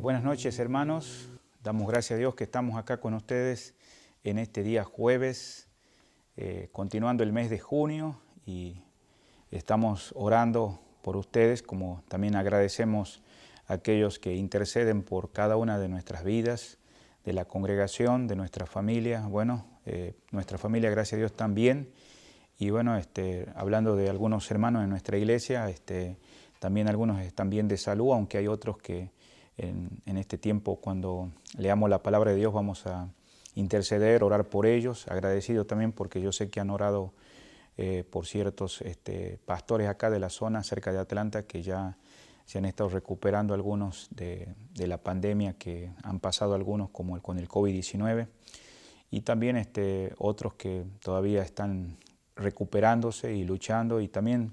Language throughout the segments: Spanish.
Buenas noches, hermanos. Damos gracias a Dios que estamos acá con ustedes en este día jueves, continuando el mes de junio, y estamos orando por ustedes, como también agradecemos a aquellos que interceden por cada una de nuestras vidas, de la congregación, de nuestra familia. Bueno, nuestra familia, gracias a Dios, también. Y bueno, hablando de algunos hermanos en nuestra iglesia, también algunos están bien de salud, aunque hay otros que en este tiempo, cuando leamos la palabra de Dios, vamos a interceder, orar por ellos. Agradecido también porque yo sé que han orado por ciertos pastores acá de la zona, cerca de Atlanta, que ya se han estado recuperando algunos de la pandemia que han pasado algunos, como con el COVID-19. Y también otros que todavía están recuperándose y luchando, y también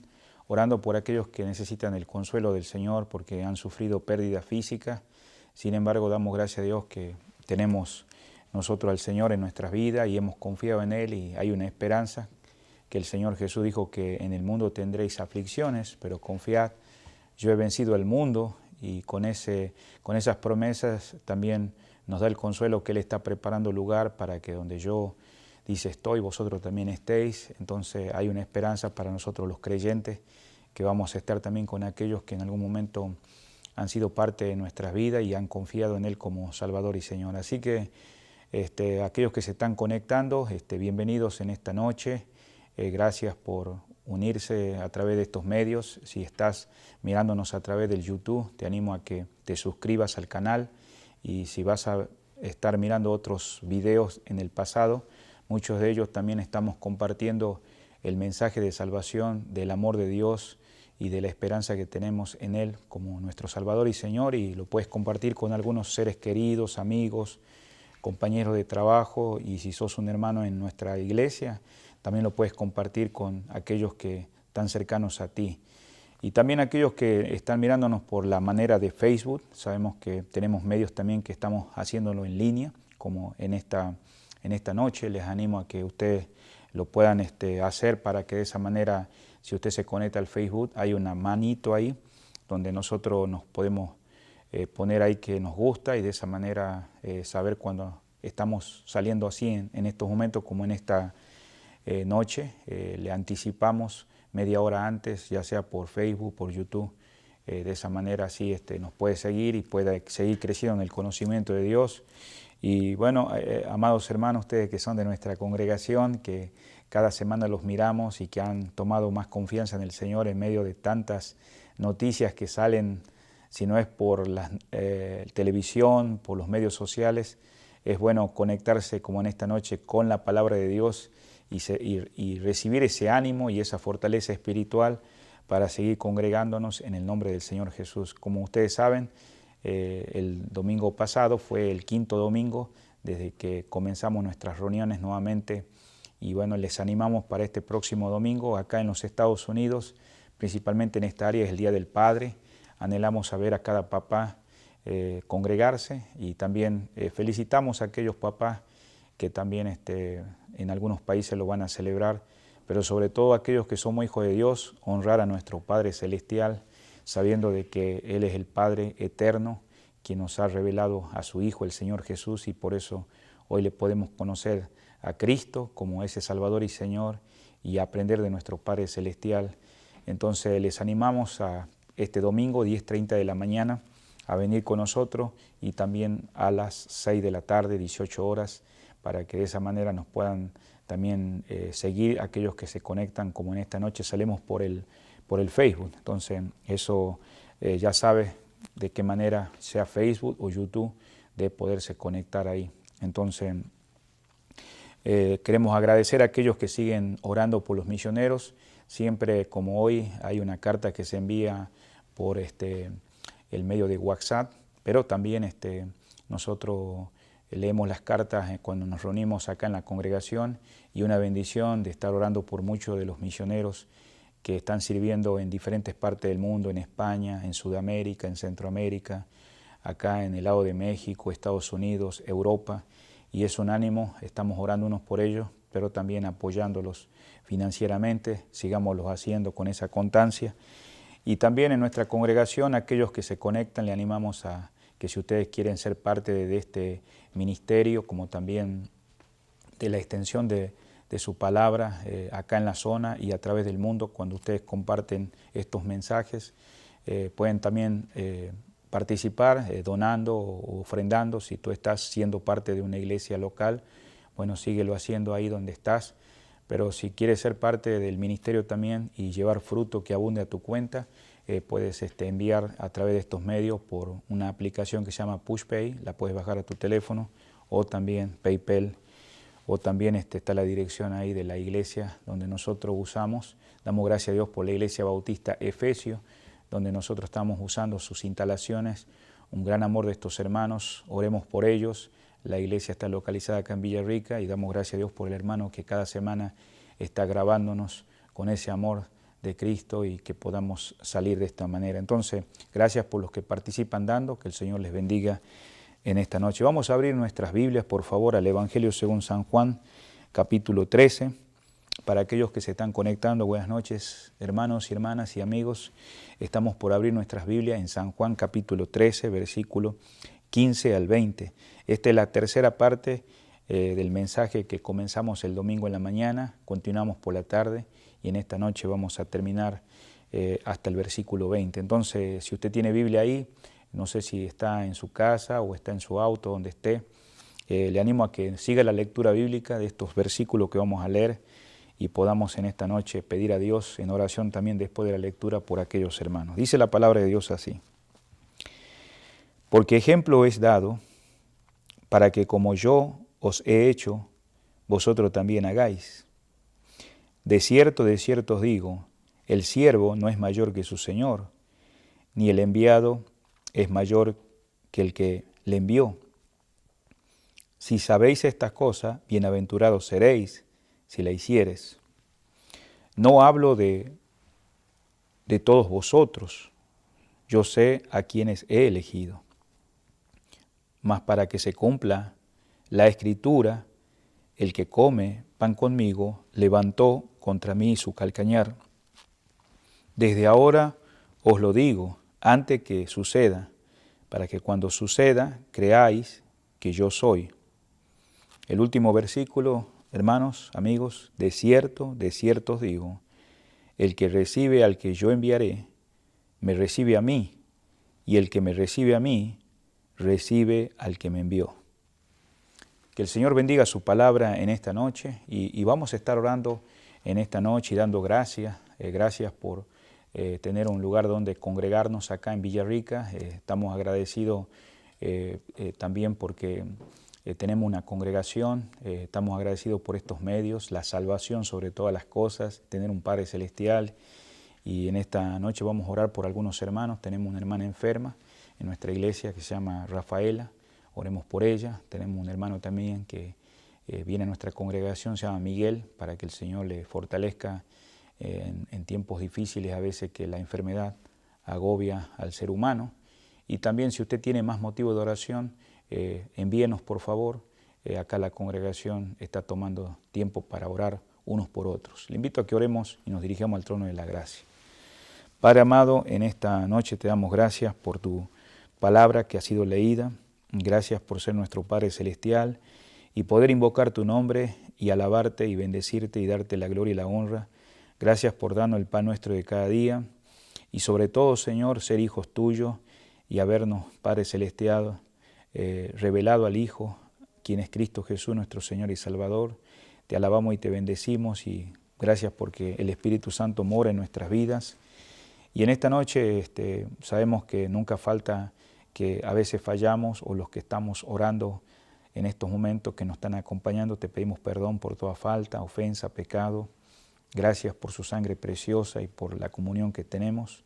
orando por aquellos que necesitan el consuelo del Señor porque han sufrido pérdida física. Sin embargo, damos gracias a Dios que tenemos nosotros al Señor en nuestras vidas y hemos confiado en Él, y hay una esperanza que el Señor Jesús dijo que en el mundo tendréis aflicciones, pero confiad, yo he vencido el mundo. Y con esas promesas también nos da el consuelo que Él está preparando lugar para que donde yo dice estoy, vosotros también estéis. Entonces hay una esperanza para nosotros los creyentes, que vamos a estar también con aquellos que en algún momento han sido parte de nuestras vidas y han confiado en Él como Salvador y Señor. Así que aquellos que se están conectando, bienvenidos en esta noche. Gracias por unirse a través de estos medios. Si estás mirándonos a través del YouTube, te animo a que te suscribas al canal, y si vas a estar mirando otros videos en el pasado, muchos de ellos también estamos compartiendo el mensaje de salvación, del amor de Dios y de la esperanza que tenemos en Él como nuestro Salvador y Señor, y lo puedes compartir con algunos seres queridos, amigos, compañeros de trabajo, y si sos un hermano en nuestra iglesia, también lo puedes compartir con aquellos que están cercanos a ti. Y también aquellos que están mirándonos por la manera de Facebook, sabemos que tenemos medios también que estamos haciéndolo en línea, como en esta noche. Les animo a que ustedes lo puedan hacer para que de esa manera Si usted se conecta al Facebook, hay una manito ahí donde nosotros nos podemos poner ahí que nos gusta y de esa manera saber cuando estamos saliendo así en estos momentos como en esta noche. Le anticipamos media hora antes, ya sea por Facebook, por YouTube. De esa manera así nos puede seguir y puede seguir creciendo en el conocimiento de Dios. Y bueno, amados hermanos, ustedes que son de nuestra congregación, que cada semana los miramos y que han tomado más confianza en el Señor en medio de tantas noticias que salen, si no es por la televisión, por los medios sociales, es bueno conectarse como en esta noche con la palabra de Dios y recibir ese ánimo y esa fortaleza espiritual para seguir congregándonos en el nombre del Señor Jesús. Como ustedes saben, el domingo pasado fue el 5.º domingo desde que comenzamos nuestras reuniones nuevamente y bueno, les animamos para este próximo domingo acá en los Estados Unidos, principalmente en esta área es el Día del Padre. Anhelamos a ver a cada papá congregarse y también felicitamos a aquellos papás que también en algunos países lo van a celebrar, pero sobre todo aquellos que somos hijos de Dios, honrar a nuestro Padre Celestial, sabiendo de que Él es el Padre eterno, quien nos ha revelado a su Hijo, el Señor Jesús, y por eso hoy le podemos conocer a Cristo como ese Salvador y Señor y aprender de nuestro Padre Celestial. Entonces les animamos a este domingo, 10:30 de la mañana, a venir con nosotros y también a las 6 de la tarde, 18 horas, para que de esa manera nos puedan también seguir aquellos que se conectan, como en esta noche salimos por el Facebook. Entonces eso ya sabe de qué manera, sea Facebook o YouTube, de poderse conectar ahí. Entonces queremos agradecer a aquellos que siguen orando por los misioneros. Siempre como hoy hay una carta que se envía por el medio de WhatsApp, pero también nosotros leemos las cartas cuando nos reunimos acá en la congregación y una bendición de estar orando por muchos de los misioneros que están sirviendo en diferentes partes del mundo, en España, en Sudamérica, en Centroamérica, acá en el lado de México, Estados Unidos, Europa, y es un ánimo, estamos orando unos por ellos, pero también apoyándolos financieramente, sigámoslos haciendo con esa constancia. Y también en nuestra congregación, aquellos que se conectan, le animamos a que si ustedes quieren ser parte de este ministerio, como también de la extensión de su palabra acá en la zona y a través del mundo, cuando ustedes comparten estos mensajes, pueden también participar donando o ofrendando. Si tú estás siendo parte de una iglesia local, bueno, síguelo haciendo ahí donde estás, pero si quieres ser parte del ministerio también y llevar fruto que abunde a tu cuenta, puedes enviar a través de estos medios por una aplicación que se llama PushPay, la puedes bajar a tu teléfono, o también PayPal, o también está la dirección ahí de la iglesia donde nosotros usamos. Damos gracias a Dios por la Iglesia Bautista Efesio, donde nosotros estamos usando sus instalaciones. Un gran amor de estos hermanos, oremos por ellos. La iglesia está localizada acá en Villarrica y damos gracias a Dios por el hermano que cada semana está grabándonos con ese amor de Cristo y que podamos salir de esta manera. Entonces, gracias por los que participan dando, que el Señor les bendiga en esta noche. Vamos a abrir nuestras Biblias, por favor, al Evangelio según San Juan, capítulo 13. Para aquellos que se están conectando, buenas noches, hermanos y hermanas y amigos. Estamos por abrir nuestras Biblias en San Juan, capítulo 13, versículo 15 al 20. Esta es la tercera parte del mensaje que comenzamos el domingo en la mañana, continuamos por la tarde y en esta noche vamos a terminar hasta el versículo 20. Entonces, si usted tiene Biblia ahí, no sé si está en su casa o está en su auto, donde esté, le animo a que siga la lectura bíblica de estos versículos que vamos a leer y podamos en esta noche pedir a Dios en oración también después de la lectura por aquellos hermanos. Dice la palabra de Dios así: porque ejemplo es dado para que como yo os he hecho, vosotros también hagáis. De cierto os digo, el siervo no es mayor que su Señor, ni el enviado es mayor que el que le envió. Si sabéis estas cosas, bienaventurados seréis si la hicieres. No hablo de todos vosotros, yo sé a quienes he elegido. Mas para que se cumpla la Escritura, el que come pan conmigo levantó contra mí su calcañar. Desde ahora os lo digo, antes que suceda, para que cuando suceda creáis que yo soy. El último versículo, hermanos, amigos, de cierto os digo, el que recibe al que yo enviaré, me recibe a mí, y el que me recibe a mí, recibe al que me envió. Que el Señor bendiga su palabra en esta noche y vamos a estar orando en esta noche y dando gracias, gracias por tener un lugar donde congregarnos acá en Villarrica. Estamos agradecidos también porque tenemos una congregación, estamos agradecidos por estos medios, la salvación sobre todas las cosas, tener un Padre Celestial. Y en esta noche vamos a orar por algunos hermanos. Tenemos una hermana enferma en nuestra iglesia que se llama Rafaela. Oremos por ella. Tenemos un hermano también que viene a nuestra congregación, se llama Miguel, para que el Señor le fortalezca en tiempos difíciles, a veces que la enfermedad agobia al ser humano. Y también si usted tiene más motivo de oración, envíenos por favor. Acá la congregación está tomando tiempo para orar unos por otros. Le invito a que oremos y nos dirigamos al trono de la gracia. Padre amado, en esta noche te damos gracias por tu palabra que ha sido leída. Gracias por ser nuestro Padre Celestial y poder invocar tu nombre y alabarte y bendecirte y darte la gloria y la honra. Gracias por darnos el pan nuestro de cada día y sobre todo, Señor, ser hijos tuyos y habernos, Padre Celestial, revelado al Hijo, quien es Cristo Jesús, nuestro Señor y Salvador. Te alabamos y te bendecimos y gracias porque el Espíritu Santo mora en nuestras vidas. Y en esta noche sabemos que nunca falta que a veces fallamos o los que estamos orando en estos momentos que nos están acompañando, te pedimos perdón por toda falta, ofensa, pecado. Gracias por su sangre preciosa y por la comunión que tenemos.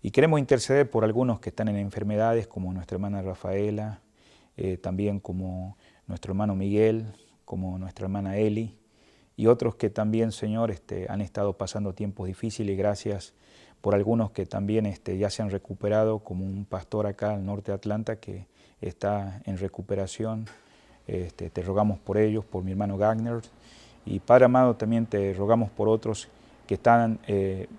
Y queremos interceder por algunos que están en enfermedades, como nuestra hermana Rafaela, también como nuestro hermano Miguel, como nuestra hermana Eli, y otros que también, Señor, han estado pasando tiempos difíciles. Gracias por algunos que también ya se han recuperado, como un pastor acá al norte de Atlanta que está en recuperación. Te rogamos por ellos, por mi hermano Gagner. Y Padre amado, también te rogamos por otros que están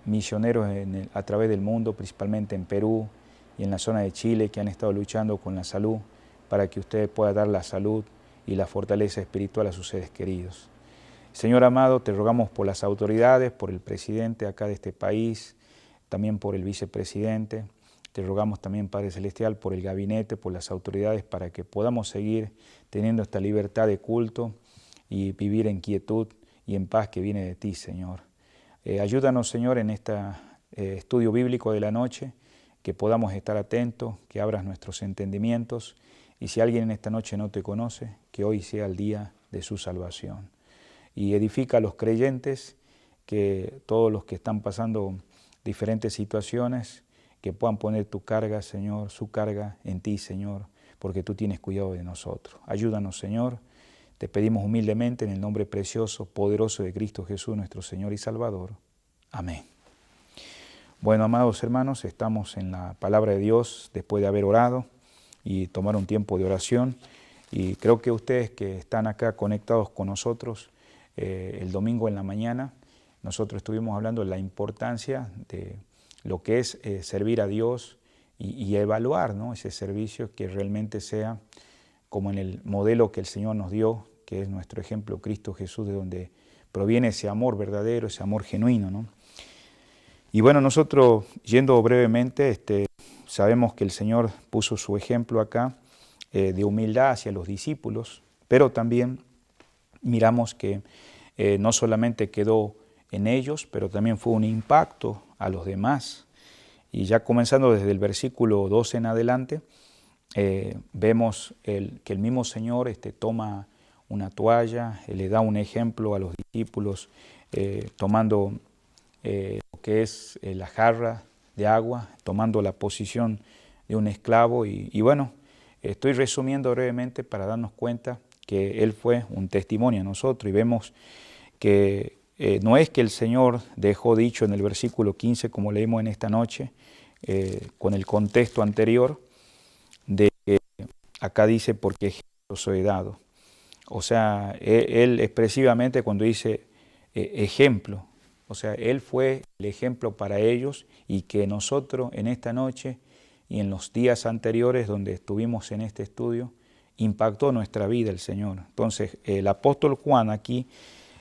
misioneros a través del mundo, principalmente en Perú y en la zona de Chile, que han estado luchando con la salud, para que usted pueda dar la salud y la fortaleza espiritual a sus seres queridos. Señor amado, te rogamos por las autoridades, por el presidente acá de este país, también por el vicepresidente. Te rogamos también, Padre Celestial, por el gabinete, por las autoridades, para que podamos seguir teniendo esta libertad de culto y vivir en quietud y en paz que viene de ti, Señor. Ayúdanos, Señor, en este estudio bíblico de la noche, que podamos estar atentos, que abras nuestros entendimientos. Y si alguien en esta noche no te conoce, que hoy sea el día de su salvación. Y edifica a los creyentes, que todos los que están pasando diferentes situaciones, que puedan poner tu carga, Señor, su carga en ti, Señor, porque tú tienes cuidado de nosotros. Ayúdanos, Señor, te pedimos humildemente en el nombre precioso, poderoso de Cristo Jesús, nuestro Señor y Salvador. Amén. Bueno, amados hermanos, estamos en la palabra de Dios después de haber orado y tomar un tiempo de oración. Y creo que ustedes que están acá conectados con nosotros, el domingo en la mañana, nosotros estuvimos hablando de la importancia de lo que es servir a Dios y evaluar, ¿no?, ese servicio, que realmente sea como en el modelo que el Señor nos dio, que es nuestro ejemplo, Cristo Jesús, de donde proviene ese amor verdadero, ese amor genuino, ¿no? Y bueno, nosotros, yendo brevemente, sabemos que el Señor puso su ejemplo acá de humildad hacia los discípulos, pero también miramos que no solamente quedó en ellos, pero también fue un impacto a los demás. Y ya comenzando desde el versículo 12 en adelante, vemos que el mismo Señor toma una toalla, le da un ejemplo a los discípulos, tomando lo que es la jarra de agua, tomando la posición de un esclavo. Y bueno, estoy resumiendo brevemente para darnos cuenta que Él fue un testimonio a nosotros, y vemos que no es que el Señor dejó dicho en el versículo 15, como leímos en esta noche, con el contexto anterior, de que acá dice, porque os he dado. O sea, Él expresivamente cuando dice ejemplo, O sea, Él fue el ejemplo para ellos y que nosotros en esta noche y en los días anteriores donde estuvimos en este estudio, impactó nuestra vida el Señor. Entonces, el apóstol Juan aquí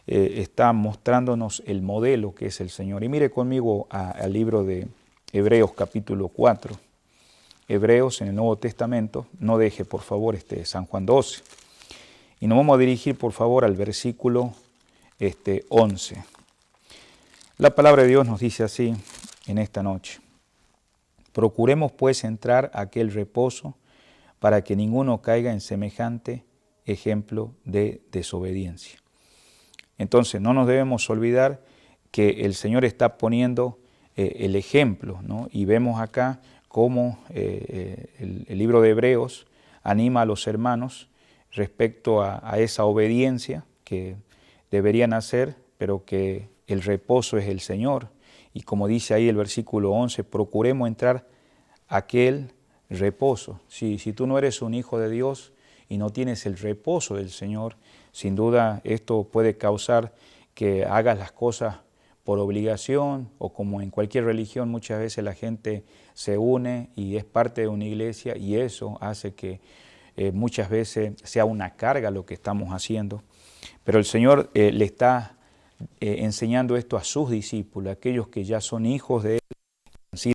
está mostrándonos el modelo que es el Señor. Y mire conmigo al libro de Hebreos capítulo 4. Hebreos en el Nuevo Testamento, no deje por favor San Juan 12. Y nos vamos a dirigir por favor al versículo 11. La palabra de Dios nos dice así en esta noche: procuremos pues entrar a aquel reposo para que ninguno caiga en semejante ejemplo de desobediencia. Entonces no nos debemos olvidar que el Señor está poniendo el ejemplo, ¿no? Y vemos acá cómo el libro de Hebreos anima a los hermanos respecto a esa obediencia que deberían hacer, pero que el reposo es el Señor. Y como dice ahí el versículo 11, procuremos entrar a aquel reposo. Si tú no eres un hijo de Dios y no tienes el reposo del Señor, sin duda esto puede causar que hagas las cosas por obligación, o como en cualquier religión muchas veces la gente se une y es parte de una iglesia y eso hace que muchas veces sea una carga lo que estamos haciendo. Pero el Señor le está enseñando esto a sus discípulos, aquellos que ya son hijos de Él, han sido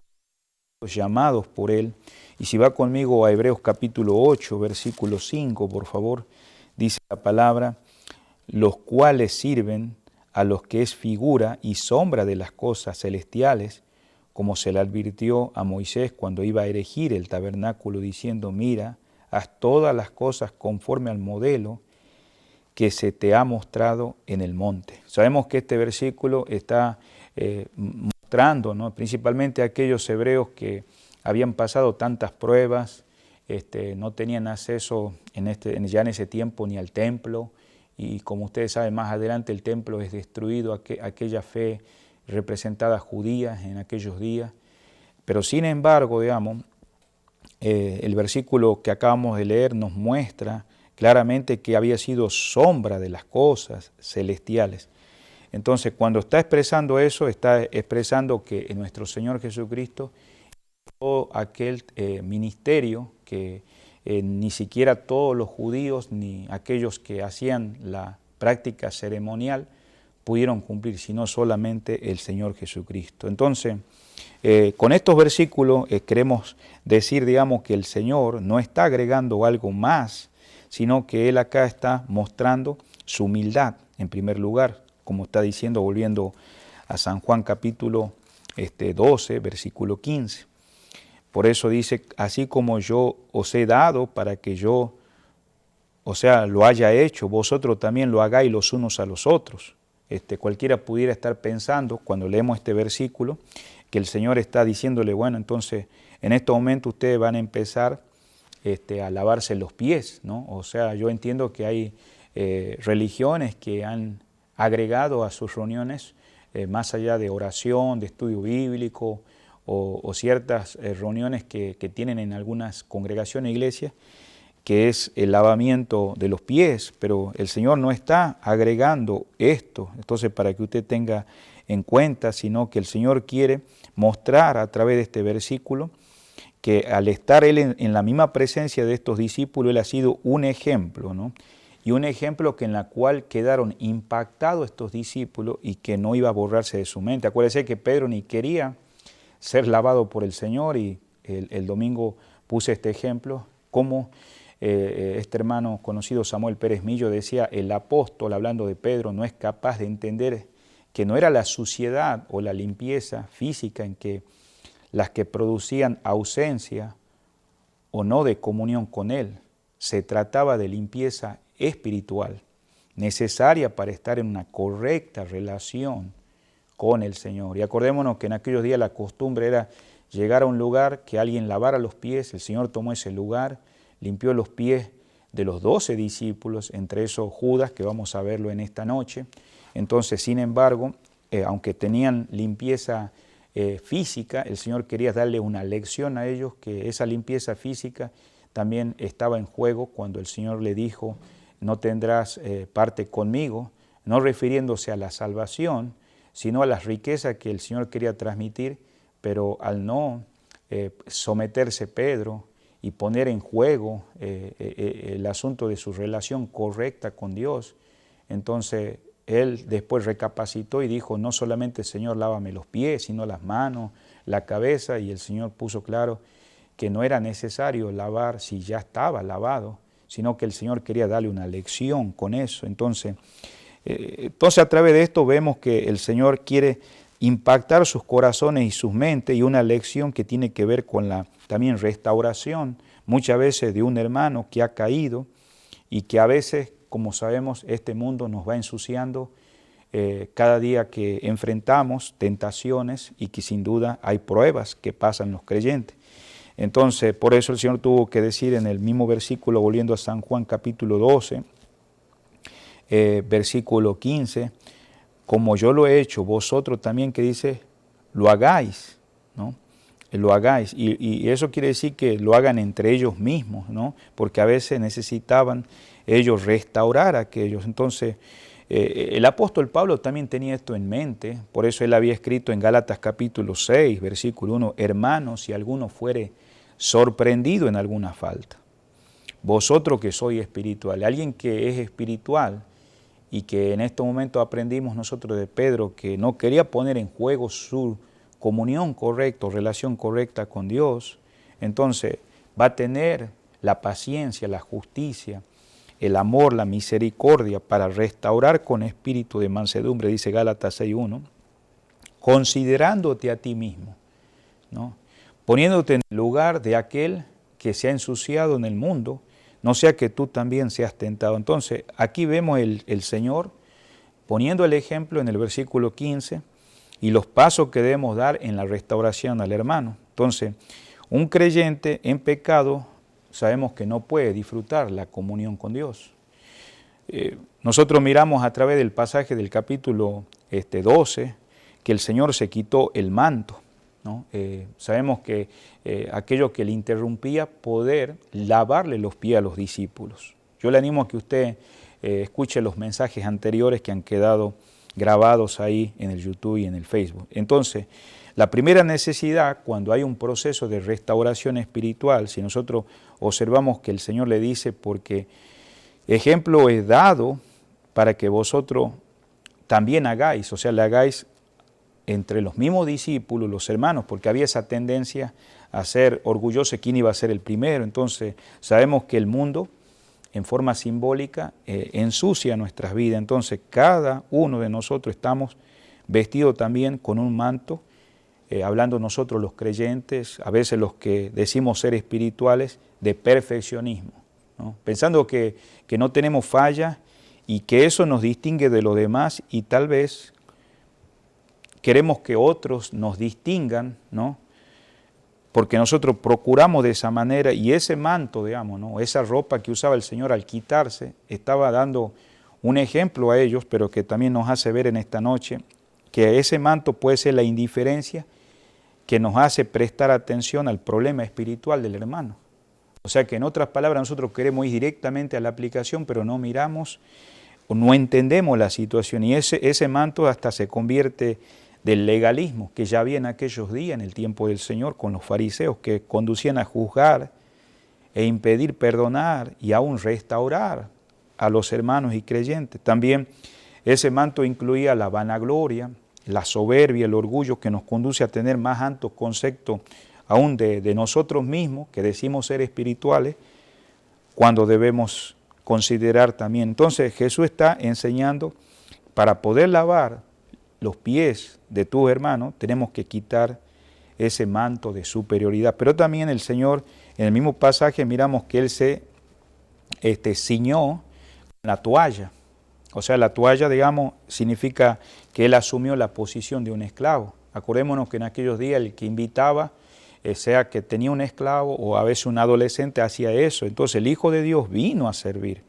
llamados por Él. Y si va conmigo a Hebreos capítulo 8, versículo 5, por favor, dice la palabra: los cuales sirven a los que es figura y sombra de las cosas celestiales, como se le advirtió a Moisés cuando iba a erigir el tabernáculo, diciendo: mira, haz todas las cosas conforme al modelo que se te ha mostrado en el monte. Sabemos que este versículo está mostrando, ¿no?, principalmente a aquellos hebreos que habían pasado tantas pruebas, no tenían acceso ya en ese tiempo ni al templo, y como ustedes saben, más adelante el templo es destruido, aquella fe representada judía en aquellos días. Pero sin embargo, digamos, el versículo que acabamos de leer nos muestra claramente que había sido sombra de las cosas celestiales. Entonces, cuando está expresando eso, está expresando que en nuestro Señor Jesucristo, todo aquel ministerio que ni siquiera todos los judíos ni aquellos que hacían la práctica ceremonial pudieron cumplir, sino solamente el Señor Jesucristo. Entonces, con estos versículos queremos decir, digamos, que el Señor no está agregando algo más, sino que Él acá está mostrando su humildad, en primer lugar, como está diciendo, volviendo a San Juan capítulo 12, versículo 15. Por eso dice: así como yo os he dado para que yo, lo haya hecho, vosotros también lo hagáis los unos a los otros. Cualquiera pudiera estar pensando, cuando leemos este versículo, que el Señor está diciéndole: bueno, entonces en este momento ustedes van a empezar a lavarse los pies, ¿no? O sea, yo entiendo que hay religiones que han agregado a sus reuniones, más allá de oración, de estudio bíblico, o ciertas reuniones que tienen en algunas congregaciones e iglesias, que es el lavamiento de los pies, pero el Señor no está agregando esto, entonces para que usted tenga en cuenta, sino que el Señor quiere mostrar a través de este versículo que al estar Él en la misma presencia de estos discípulos, Él ha sido un ejemplo, ¿no? Y un ejemplo en la cual quedaron impactados estos discípulos y que no iba a borrarse de su mente. Acuérdese que Pedro ni quería ser lavado por el Señor, y el domingo puse este ejemplo, como este hermano conocido Samuel Pérez Millo decía: el apóstol, hablando de Pedro, no es capaz de entender que no era la suciedad o la limpieza física en que las que producían ausencia o no de comunión con Él, se trataba de limpieza espiritual, necesaria para estar en una correcta relación con el Señor. Y acordémonos que en aquellos días la costumbre era llegar a un lugar, que alguien lavara los pies. El Señor tomó ese lugar, limpió los pies de los 12 discípulos, entre esos Judas, que vamos a verlo en esta noche. Entonces, sin embargo, aunque tenían limpieza física, el Señor quería darle una lección a ellos, que esa limpieza física también estaba en juego cuando el Señor le dijo: no tendrás parte conmigo, no refiriéndose a la salvación, sino a las riquezas que el Señor quería transmitir, pero al no someterse Pedro y poner en juego el asunto de su relación correcta con Dios, entonces él después recapacitó y dijo, no solamente Señor lávame los pies, sino las manos, la cabeza, y el Señor puso claro que no era necesario lavar si ya estaba lavado, sino que el Señor quería darle una lección con eso. Entonces a través de esto vemos que el Señor quiere impactar sus corazones y sus mentes, y una lección que tiene que ver con la también restauración, muchas veces de un hermano que ha caído y que a veces, como sabemos, este mundo nos va ensuciando cada día que enfrentamos tentaciones, y que sin duda hay pruebas que pasan los creyentes. Entonces, por eso el Señor tuvo que decir en el mismo versículo, volviendo a San Juan capítulo 12, versículo 15, como yo lo he hecho, vosotros también, que dice, lo hagáis, ¿no? Lo hagáis, y eso quiere decir que lo hagan entre ellos mismos, ¿no? Porque a veces necesitaban ellos restaurar a aquellos. Entonces, el apóstol Pablo también tenía esto en mente, por eso él había escrito en Gálatas capítulo 6, versículo 1, hermanos, si alguno fuere sorprendido en alguna falta, vosotros que sois espirituales, alguien que es espiritual, y que en este momento aprendimos nosotros de Pedro que no quería poner en juego su comunión correcta, relación correcta con Dios, entonces va a tener la paciencia, la justicia, el amor, la misericordia para restaurar con espíritu de mansedumbre, dice Gálatas 6:1, considerándote a ti mismo, ¿no? Poniéndote en el lugar de aquel que se ha ensuciado en el mundo, no sea que tú también seas tentado. Entonces, aquí vemos el Señor poniendo el ejemplo en el versículo 15 y los pasos que debemos dar en la restauración al hermano. Entonces, un creyente en pecado sabemos que no puede disfrutar la comunión con Dios. Nosotros miramos a través del pasaje del capítulo 12 que el Señor se quitó el manto, ¿no? Sabemos que aquello que le interrumpía poder lavarle los pies a los discípulos. Yo le animo a que usted escuche los mensajes anteriores que han quedado grabados ahí en el YouTube y en el Facebook. Entonces, la primera necesidad cuando hay un proceso de restauración espiritual, si nosotros observamos que el Señor le dice, porque ejemplo es dado para que vosotros también hagáis, o sea, le hagáis entre los mismos discípulos, los hermanos, porque había esa tendencia a ser orgulloso quién iba a ser el primero. Entonces sabemos que el mundo en forma simbólica ensucia nuestras vidas. Entonces cada uno de nosotros estamos vestidos también con un manto, hablando nosotros los creyentes, a veces los que decimos ser espirituales, de perfeccionismo, ¿no? Pensando que no tenemos falla y que eso nos distingue de los demás, y tal vez queremos que otros nos distingan, ¿no? Porque nosotros procuramos de esa manera, y ese manto, digamos, ¿no? Esa ropa que usaba el Señor al quitarse, estaba dando un ejemplo a ellos, pero que también nos hace ver en esta noche que ese manto puede ser la indiferencia que nos hace prestar atención al problema espiritual del hermano. O sea que en otras palabras nosotros queremos ir directamente a la aplicación, pero no miramos o no entendemos la situación, y ese manto hasta se convierte del legalismo que ya había en aquellos días, en el tiempo del Señor, con los fariseos que conducían a juzgar e impedir perdonar y aún restaurar a los hermanos y creyentes. También ese manto incluía la vanagloria, la soberbia, el orgullo, que nos conduce a tener más alto concepto aún de nosotros mismos, que decimos ser espirituales, cuando debemos considerar también. Entonces Jesús está enseñando, para poder lavar los pies de tus hermanos, tenemos que quitar ese manto de superioridad. Pero también el Señor, en el mismo pasaje, miramos que Él se ciñó la toalla. O sea, la toalla, digamos, significa que Él asumió la posición de un esclavo. Acordémonos que en aquellos días el que invitaba, sea que tenía un esclavo o a veces un adolescente, hacía eso. Entonces el Hijo de Dios vino a servir.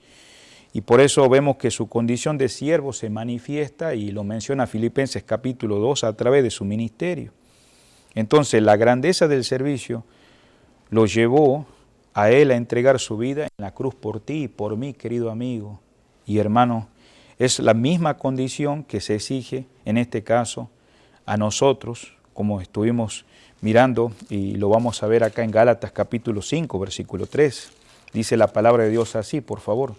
Y por eso vemos que su condición de siervo se manifiesta, y lo menciona Filipenses capítulo 2 a través de su ministerio. Entonces la grandeza del servicio lo llevó a Él a entregar su vida en la cruz por ti y por mí, querido amigo y hermano Es la misma condición que se exige, en este caso, a nosotros, como estuvimos mirando, y lo vamos a ver acá en Gálatas capítulo 5, versículo 3. Dice la palabra de Dios así, por favor.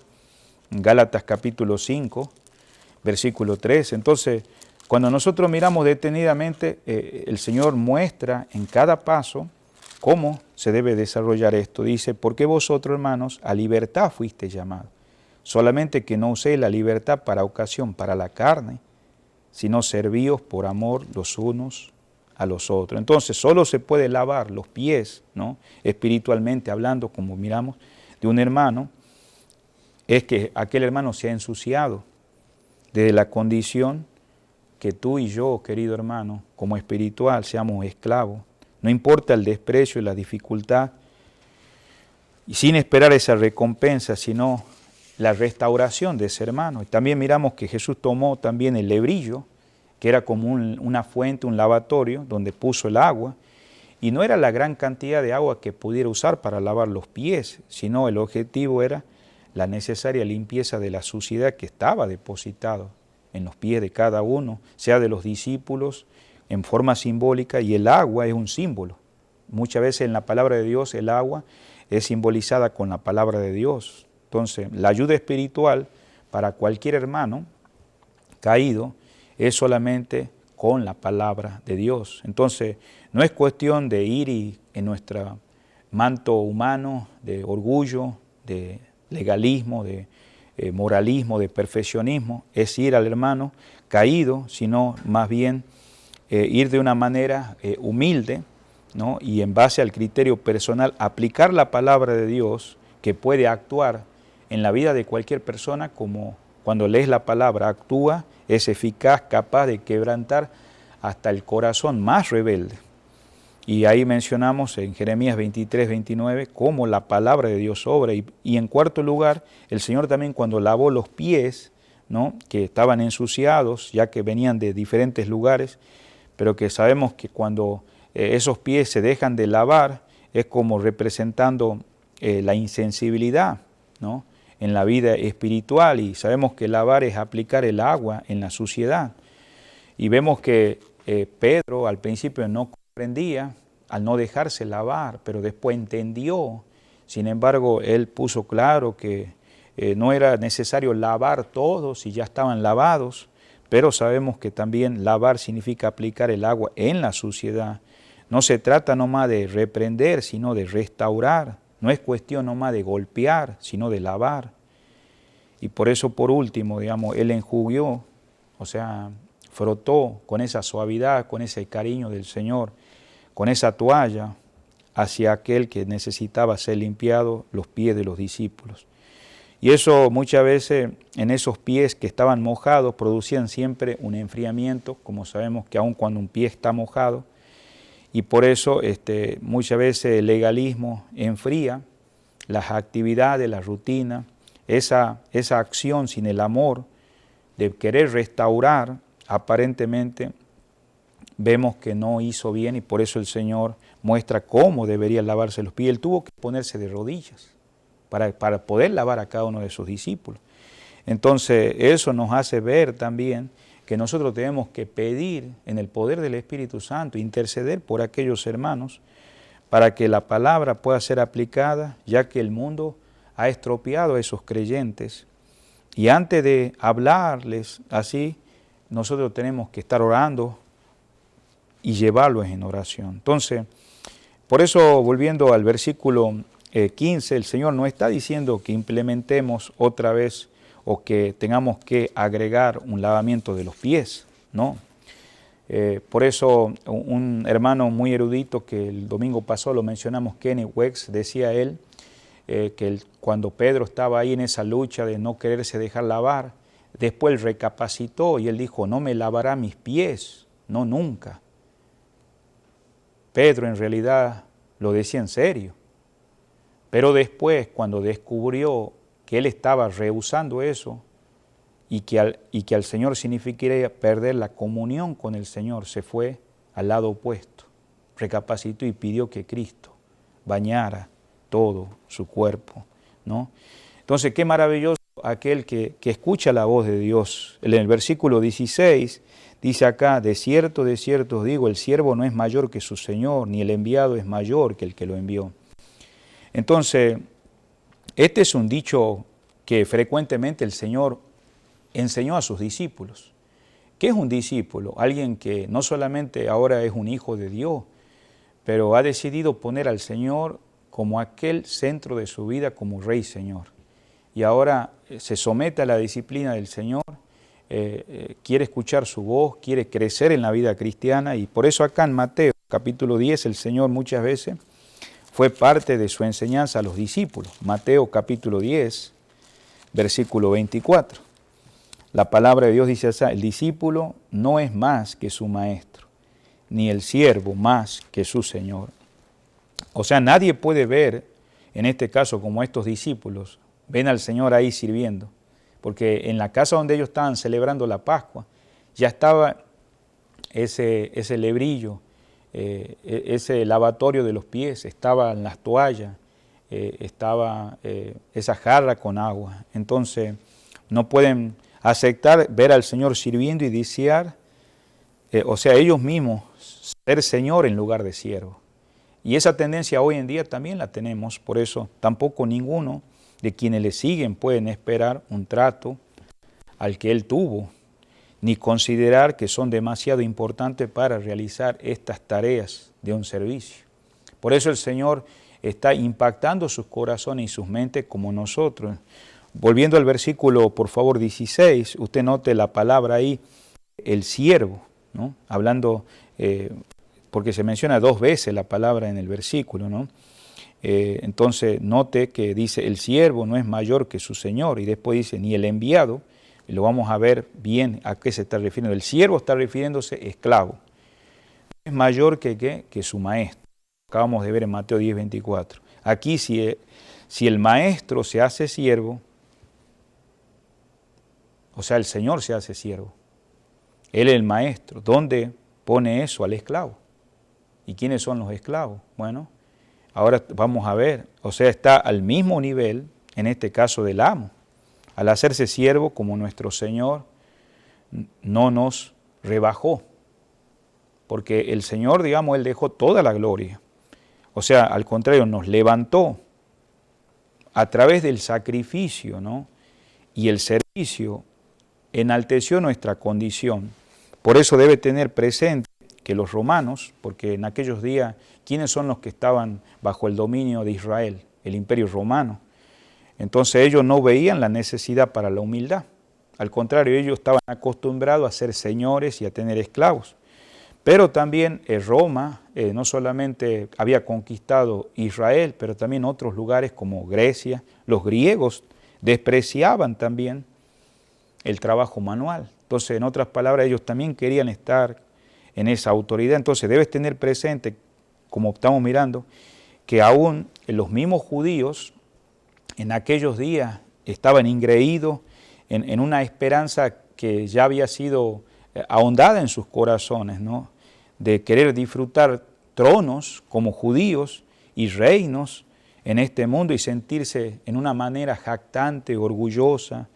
En Gálatas capítulo 5, versículo 3. Entonces, cuando nosotros miramos detenidamente, el Señor muestra en cada paso cómo se debe desarrollar esto. Dice, porque vosotros, hermanos, a libertad fuiste llamados, solamente que no uséis la libertad para ocasión, para la carne, sino servíos por amor los unos a los otros. Entonces, solo se puede lavar los pies, ¿no?, espiritualmente hablando, como miramos, de un hermano, es que aquel hermano se ha ensuciado desde la condición que tú y yo, querido hermano, como espiritual, seamos esclavos. No importa el desprecio y la dificultad, y sin esperar esa recompensa, sino la restauración de ese hermano. Y también miramos que Jesús tomó también el lebrillo, que era como una fuente, un lavatorio, donde puso el agua, y no era la gran cantidad de agua que pudiera usar para lavar los pies, sino el objetivo era la necesaria limpieza de la suciedad que estaba depositado en los pies de cada uno, sea de los discípulos, en forma simbólica, y el agua es un símbolo. Muchas veces en la palabra de Dios el agua es simbolizada con la palabra de Dios. Entonces, la ayuda espiritual para cualquier hermano caído es solamente con la palabra de Dios. Entonces, no es cuestión de ir y en nuestro manto humano de orgullo, de legalismo, de moralismo, de perfeccionismo, es ir al hermano caído, sino más bien ir de una manera humilde, ¿no?, y en base al criterio personal, aplicar la palabra de Dios que puede actuar en la vida de cualquier persona, como cuando lees la palabra, actúa, es eficaz, capaz de quebrantar hasta el corazón más rebelde. Y ahí mencionamos en Jeremías 23, 29, cómo la palabra de Dios obra. Y en cuarto lugar, el Señor también cuando lavó los pies, ¿no?, que estaban ensuciados, ya que venían de diferentes lugares, pero que sabemos que cuando esos pies se dejan de lavar, es como representando la insensibilidad, ¿no?, en la vida espiritual, y sabemos que lavar es aplicar el agua en la suciedad. Y vemos que Pedro al principio no comprendía al no dejarse lavar, pero después entendió. Sin embargo, él puso claro que no era necesario lavar todos si ya estaban lavados, pero sabemos que también lavar significa aplicar el agua en la suciedad. No se trata nomás de reprender, sino de restaurar. No es cuestión nomás de golpear, sino de lavar. Y por eso, por último, digamos, él enjuguió, o sea, frotó con esa suavidad, con ese cariño del Señor, con esa toalla hacia aquel que necesitaba ser limpiado, los pies de los discípulos. Y eso muchas veces en esos pies que estaban mojados producían siempre un enfriamiento, como sabemos que aun cuando un pie está mojado, y por eso muchas veces el legalismo enfría las actividades, la rutina, esa acción sin el amor de querer restaurar, aparentemente vemos que no hizo bien, y por eso el Señor muestra cómo debería lavarse los pies. Él tuvo que ponerse de rodillas para poder lavar a cada uno de sus discípulos. Entonces eso nos hace ver también que nosotros tenemos que pedir en el poder del Espíritu Santo, interceder por aquellos hermanos para que la palabra pueda ser aplicada, ya que el mundo ha estropeado a esos creyentes. Y antes de hablarles así, nosotros tenemos que estar orando y llevarlos en oración. Entonces, por eso, volviendo al versículo 15, el Señor no está diciendo que implementemos otra vez o que tengamos que agregar un lavamiento de los pies, no. Por eso un hermano muy erudito que el domingo pasado lo mencionamos, Kenny Wex, decía él que cuando Pedro estaba ahí en esa lucha de no quererse dejar lavar, después él recapacitó y él dijo, no me lavará mis pies, no, nunca. Pedro en realidad lo decía en serio, pero después cuando descubrió que él estaba rehusando eso y que al Señor significaría perder la comunión con el Señor, se fue al lado opuesto, recapacitó y pidió que Cristo bañara todo su cuerpo, ¿no? Entonces, qué maravilloso aquel que escucha la voz de Dios. En el versículo 16 dice acá, de cierto os digo, el siervo no es mayor que su Señor, ni el enviado es mayor que el que lo envió. Entonces, este es un dicho que frecuentemente el Señor enseñó a sus discípulos. ¿Qué es un discípulo? Alguien que no solamente ahora es un hijo de Dios, pero ha decidido poner al Señor como aquel centro de su vida, como Rey y Señor. Y ahora se somete a la disciplina del Señor, quiere escuchar su voz, quiere crecer en la vida cristiana, y por eso acá en Mateo capítulo 10 el Señor muchas veces fue parte de su enseñanza a los discípulos. Mateo capítulo 10, versículo 24. La palabra de Dios dice así, el discípulo no es más que su maestro, ni el siervo más que su Señor. O sea, nadie puede ver, en este caso como estos discípulos, ven al Señor ahí sirviendo, porque en la casa donde ellos estaban celebrando la Pascua, ya estaba ese lebrillo, ese lavatorio de los pies, estaban las toallas, estaba esa jarra con agua. Entonces, no pueden aceptar ver al Señor sirviendo y desear, o sea, ellos mismos ser Señor en lugar de siervo. Y esa tendencia hoy en día también la tenemos, por eso tampoco ninguno de quienes le siguen pueden esperar un trato al que Él tuvo, ni considerar que son demasiado importantes para realizar estas tareas de un servicio. Por eso el Señor está impactando sus corazones y sus mentes como nosotros. Volviendo al versículo, por favor, 16, usted note la palabra ahí, el siervo, ¿no? Hablando, porque se menciona 2 veces la palabra en el versículo, ¿no? Entonces note que dice, el siervo no es mayor que su Señor, y después dice, ni el enviado. Y lo vamos a ver bien a qué se está refiriendo. El siervo está refiriéndose esclavo. Es mayor que su maestro. Acabamos de ver en Mateo 10, 24. Aquí si el maestro se hace siervo, o sea, el Señor se hace siervo. Él es el maestro. ¿Dónde pone eso al esclavo? ¿Y quiénes son los esclavos? Bueno, ahora vamos a ver. O sea, está al mismo nivel, en este caso del amo. Al hacerse siervo como nuestro Señor, no nos rebajó. Porque el Señor, digamos, Él dejó toda la gloria. O sea, al contrario, nos levantó a través del sacrificio, ¿no? Y el servicio enalteció nuestra condición. Por eso debe tener presente que los romanos, porque en aquellos días, ¿quiénes son los que estaban bajo el dominio de Israel? El Imperio Romano. Entonces ellos no veían la necesidad para la humildad. Al contrario, ellos estaban acostumbrados a ser señores y a tener esclavos. Pero también Roma no solamente había conquistado Israel, pero también otros lugares como Grecia. Los griegos despreciaban también el trabajo manual. Entonces, en otras palabras, ellos también querían estar en esa autoridad. Entonces, debes tener presente, como estamos mirando, que aún los mismos judíos en aquellos días estaban ingreídos en una esperanza que ya había sido ahondada en sus corazones, ¿no? De querer disfrutar tronos como judíos y reinos en este mundo y sentirse en una manera jactante, orgullosa,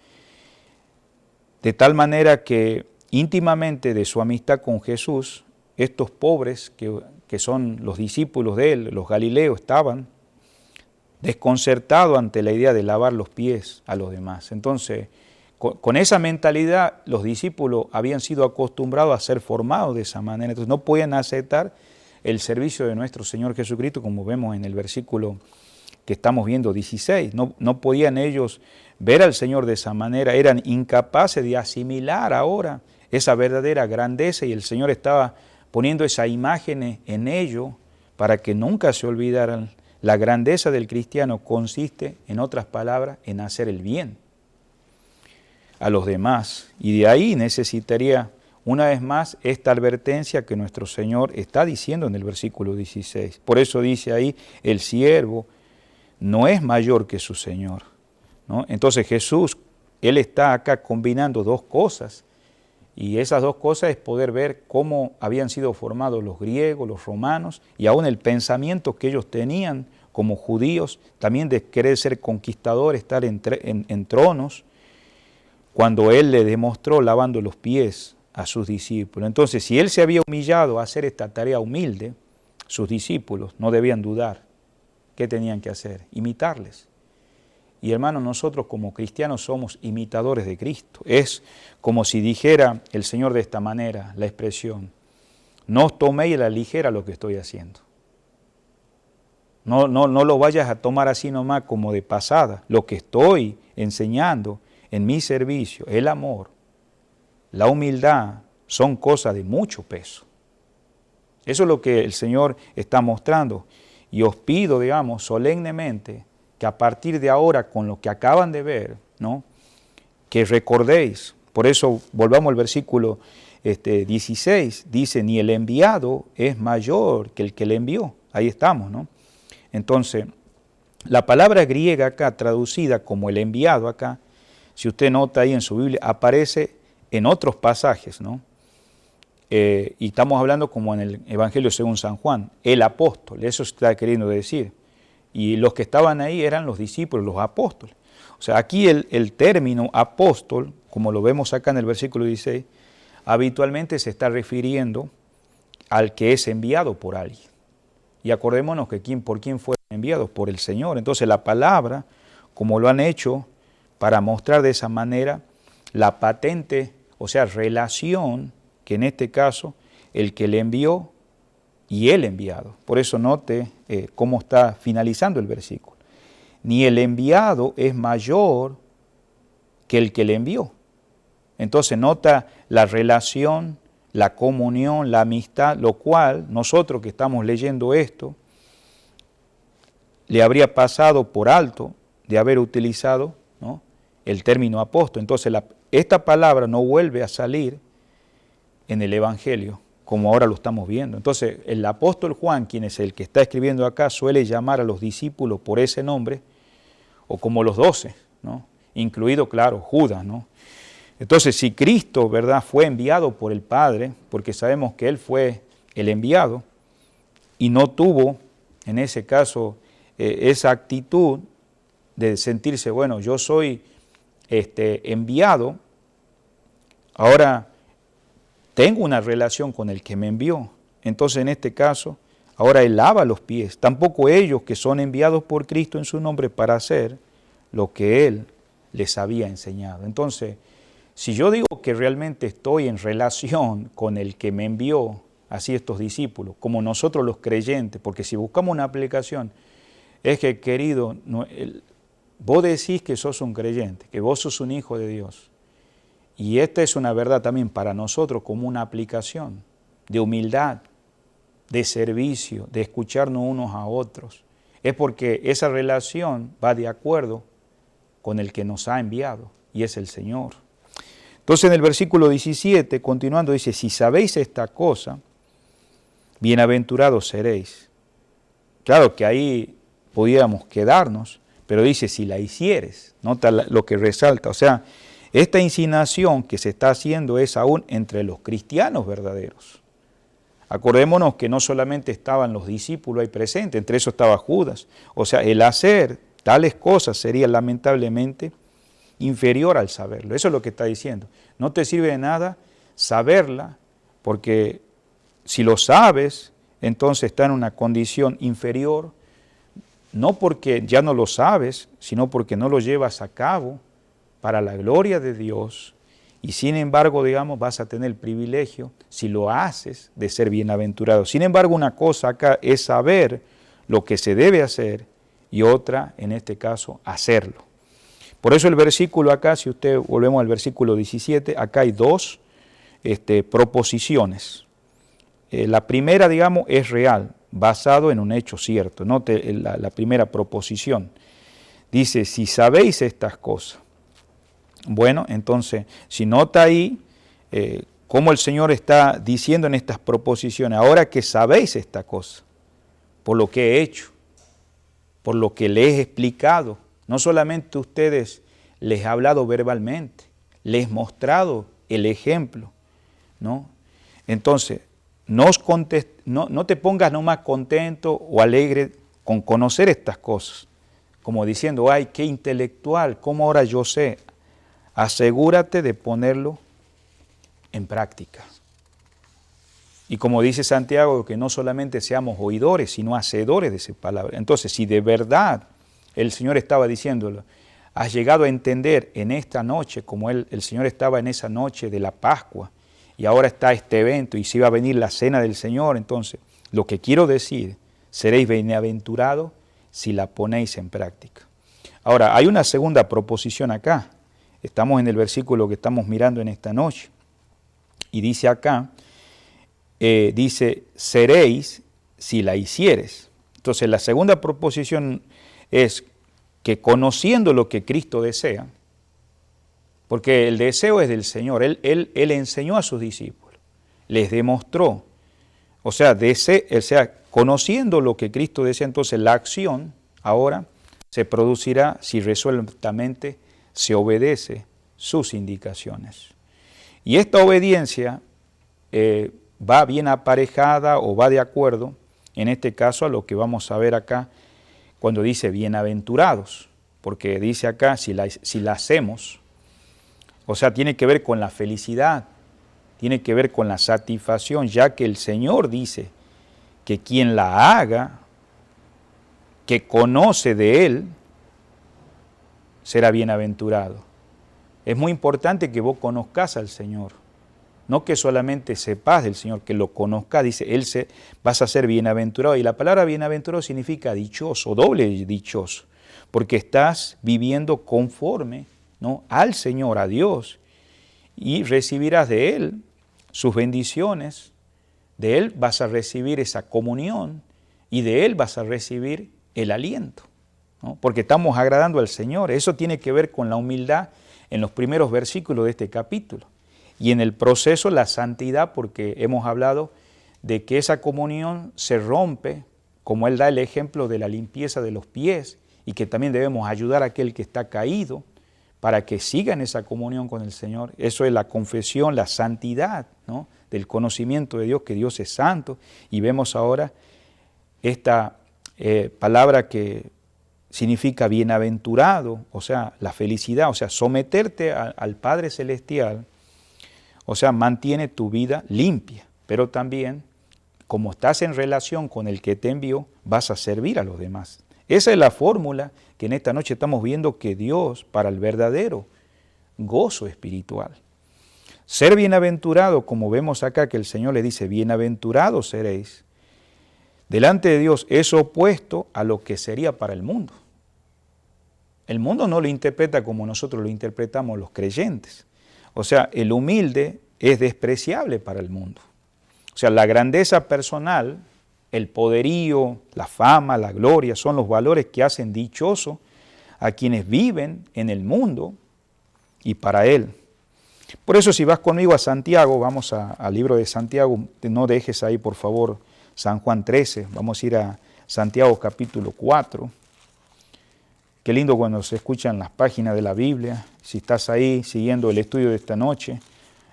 de tal manera que íntimamente de su amistad con Jesús, estos pobres que son los discípulos de él, los galileos, estaban desconcertados ante la idea de lavar los pies a los demás. Entonces, con esa mentalidad, los discípulos habían sido acostumbrados a ser formados de esa manera. Entonces, no podían aceptar el servicio de nuestro Señor Jesucristo, como vemos en el versículo que estamos viendo, 16. No podían ellos ver al Señor de esa manera, eran incapaces de asimilar ahora esa verdadera grandeza, y el Señor estaba poniendo esa imagen en ellos para que nunca se olvidaran. La grandeza del cristiano consiste, en otras palabras, en hacer el bien a los demás. Y de ahí necesitaría, una vez más, esta advertencia que nuestro Señor está diciendo en el versículo 16. Por eso dice ahí, el siervo no es mayor que su Señor, ¿no? Entonces Jesús, Él está acá combinando 2 cosas. Y esas 2 cosas es poder ver cómo habían sido formados los griegos, los romanos, y aún el pensamiento que ellos tenían como judíos, también de querer ser conquistadores, estar en tronos, cuando Él le demostró lavando los pies a sus discípulos. Entonces, si Él se había humillado a hacer esta tarea humilde, sus discípulos no debían dudar. ¿Qué tenían que hacer? Imitarles. Y hermanos, nosotros como cristianos somos imitadores de Cristo. Es como si dijera el Señor de esta manera, la expresión: no os toméis a la ligera lo que estoy haciendo. No lo vayas a tomar así nomás como de pasada. Lo que estoy enseñando en mi servicio, el amor, la humildad, son cosas de mucho peso. Eso es lo que el Señor está mostrando. Y os pido, digamos, solemnemente, que a partir de ahora, con lo que acaban de ver, ¿no?, que recordéis. Por eso volvamos al versículo 16, dice: ni el enviado es mayor que el que le envió. Ahí estamos, ¿no? Entonces, la palabra griega acá, traducida como el enviado acá, si usted nota ahí en su Biblia, aparece en otros pasajes, ¿no? Y estamos hablando como en el Evangelio según San Juan, el apóstol, eso está queriendo decir. Y los que estaban ahí eran los discípulos, los apóstoles. O sea, aquí el término apóstol, como lo vemos acá en el versículo 16, habitualmente se está refiriendo al que es enviado por alguien. Y acordémonos que por quién fueron enviados, por el Señor. Entonces la palabra, como lo han hecho para mostrar de esa manera la patente, o sea, relación, que en este caso el que le envió y el enviado. Por eso note cómo está finalizando el versículo. Ni el enviado es mayor que el que le envió. Entonces nota la relación, la comunión, la amistad, lo cual nosotros que estamos leyendo esto, le habría pasado por alto de haber utilizado, ¿no?, el término apóstol. Entonces esta palabra no vuelve a salir en el Evangelio, como ahora lo estamos viendo. Entonces, el apóstol Juan, quien es el que está escribiendo acá, suele llamar a los discípulos por ese nombre, o como los 12, ¿no?, incluido, claro, Judas, ¿no? Entonces, si Cristo, ¿verdad?, fue enviado por el Padre, porque sabemos que Él fue el enviado, y no tuvo, en ese caso, esa actitud de sentirse, bueno, yo soy enviado, ahora tengo una relación con el que me envió. Entonces, en este caso, ahora Él lava los pies. Tampoco ellos que son enviados por Cristo en su nombre para hacer lo que Él les había enseñado. Entonces, si yo digo que realmente estoy en relación con el que me envió, así estos discípulos, como nosotros los creyentes, porque si buscamos una aplicación, es que, querido, vos decís que sos un creyente, que vos sos un hijo de Dios. Y esta es una verdad también para nosotros como una aplicación de humildad, de servicio, de escucharnos unos a otros. Es porque esa relación va de acuerdo con el que nos ha enviado, y es el Señor. Entonces en el versículo 17, continuando, dice: si sabéis esta cosa, bienaventurados seréis. Claro que ahí podíamos quedarnos, pero dice: si la hicieres. Nota lo que resalta, o sea, esta insinuación que se está haciendo es aún entre los cristianos verdaderos. Acordémonos que no solamente estaban los discípulos ahí presentes, entre esos estaba Judas. O sea, el hacer tales cosas sería lamentablemente inferior al saberlo. Eso es lo que está diciendo. No te sirve de nada saberla, porque si lo sabes, entonces está en una condición inferior, no porque ya no lo sabes, sino porque no lo llevas a cabo para la gloria de Dios, y sin embargo, digamos, vas a tener el privilegio, si lo haces, de ser bienaventurado. Sin embargo, una cosa acá es saber lo que se debe hacer, y otra, en este caso, hacerlo. Por eso el versículo acá, si usted volvemos al versículo 17, acá hay dos proposiciones. La primera, digamos, es real, basado en un hecho cierto. Note la primera proposición. Dice: si sabéis estas cosas. Bueno, entonces, si nota ahí cómo el Señor está diciendo en estas proposiciones: ahora que sabéis esta cosa, por lo que he hecho, por lo que les he explicado, no solamente a ustedes les he hablado verbalmente, les he mostrado el ejemplo, ¿no? Entonces, no te pongas nomás contento o alegre con conocer estas cosas, como diciendo: ay, qué intelectual, cómo ahora yo sé. asegúrate de ponerlo en práctica. Y como dice Santiago, que no solamente seamos oidores, sino hacedores de esa palabra. Entonces, si de verdad el Señor estaba diciéndolo, has llegado a entender en esta noche, como el Señor estaba en esa noche de la Pascua, y ahora está este evento, y si va a venir la cena del Señor, entonces, lo que quiero decir, seréis bienaventurados si la ponéis en práctica. Ahora, hay una segunda proposición acá. Estamos en el versículo que estamos mirando en esta noche. Y dice acá, dice, seréis si la hicieres. Entonces, la segunda proposición es que conociendo lo que Cristo desea, porque el deseo es del Señor, Él enseñó a sus discípulos, les demostró, o sea, conociendo lo que Cristo desea, entonces la acción ahora se producirá si resueltamente se obedece sus indicaciones. Y esta obediencia va bien aparejada o va de acuerdo, en este caso, a lo que vamos a ver acá, cuando dice bienaventurados, porque dice acá, si la hacemos, o sea, tiene que ver con la felicidad, tiene que ver con la satisfacción, ya que el Señor dice que quien la haga, que conoce de Él, será bienaventurado. Es muy importante que vos conozcas al Señor, no que solamente sepas del Señor, que lo conozcas, dice, vas a ser bienaventurado. Y la palabra bienaventurado significa dichoso, doble dichoso, porque estás viviendo conforme, ¿no?, al Señor, a Dios, y recibirás de Él sus bendiciones, de Él vas a recibir esa comunión, y de Él vas a recibir el aliento, ¿no?, porque estamos agradando al Señor. Eso tiene que ver con la humildad en los primeros versículos de este capítulo. Y en el proceso la santidad, porque hemos hablado de que esa comunión se rompe, como Él da el ejemplo de la limpieza de los pies, y que también debemos ayudar a aquel que está caído para que siga en esa comunión con el Señor. Eso es la confesión, la santidad, ¿no?, del conocimiento de Dios, que Dios es santo. Y vemos ahora esta palabra que significa bienaventurado, o sea, la felicidad, o sea, someterte al Padre Celestial, o sea, mantiene tu vida limpia, pero también, como estás en relación con el que te envió, vas a servir a los demás. Esa es la fórmula que en esta noche estamos viendo que Dios, para el verdadero gozo espiritual. Ser bienaventurado, como vemos acá que el Señor le dice, bienaventurados seréis, delante de Dios es opuesto a lo que sería para el mundo. El mundo no lo interpreta como nosotros lo interpretamos los creyentes. O sea, el humilde es despreciable para el mundo. O sea, la grandeza personal, el poderío, la fama, la gloria, son los valores que hacen dichoso a quienes viven en el mundo y para Él. Por eso, si vas conmigo a Santiago, vamos al libro de Santiago, no dejes ahí por favor San Juan 13, vamos a ir a Santiago capítulo 4. Qué lindo cuando se escuchan las páginas de la Biblia. Si estás ahí siguiendo el estudio de esta noche,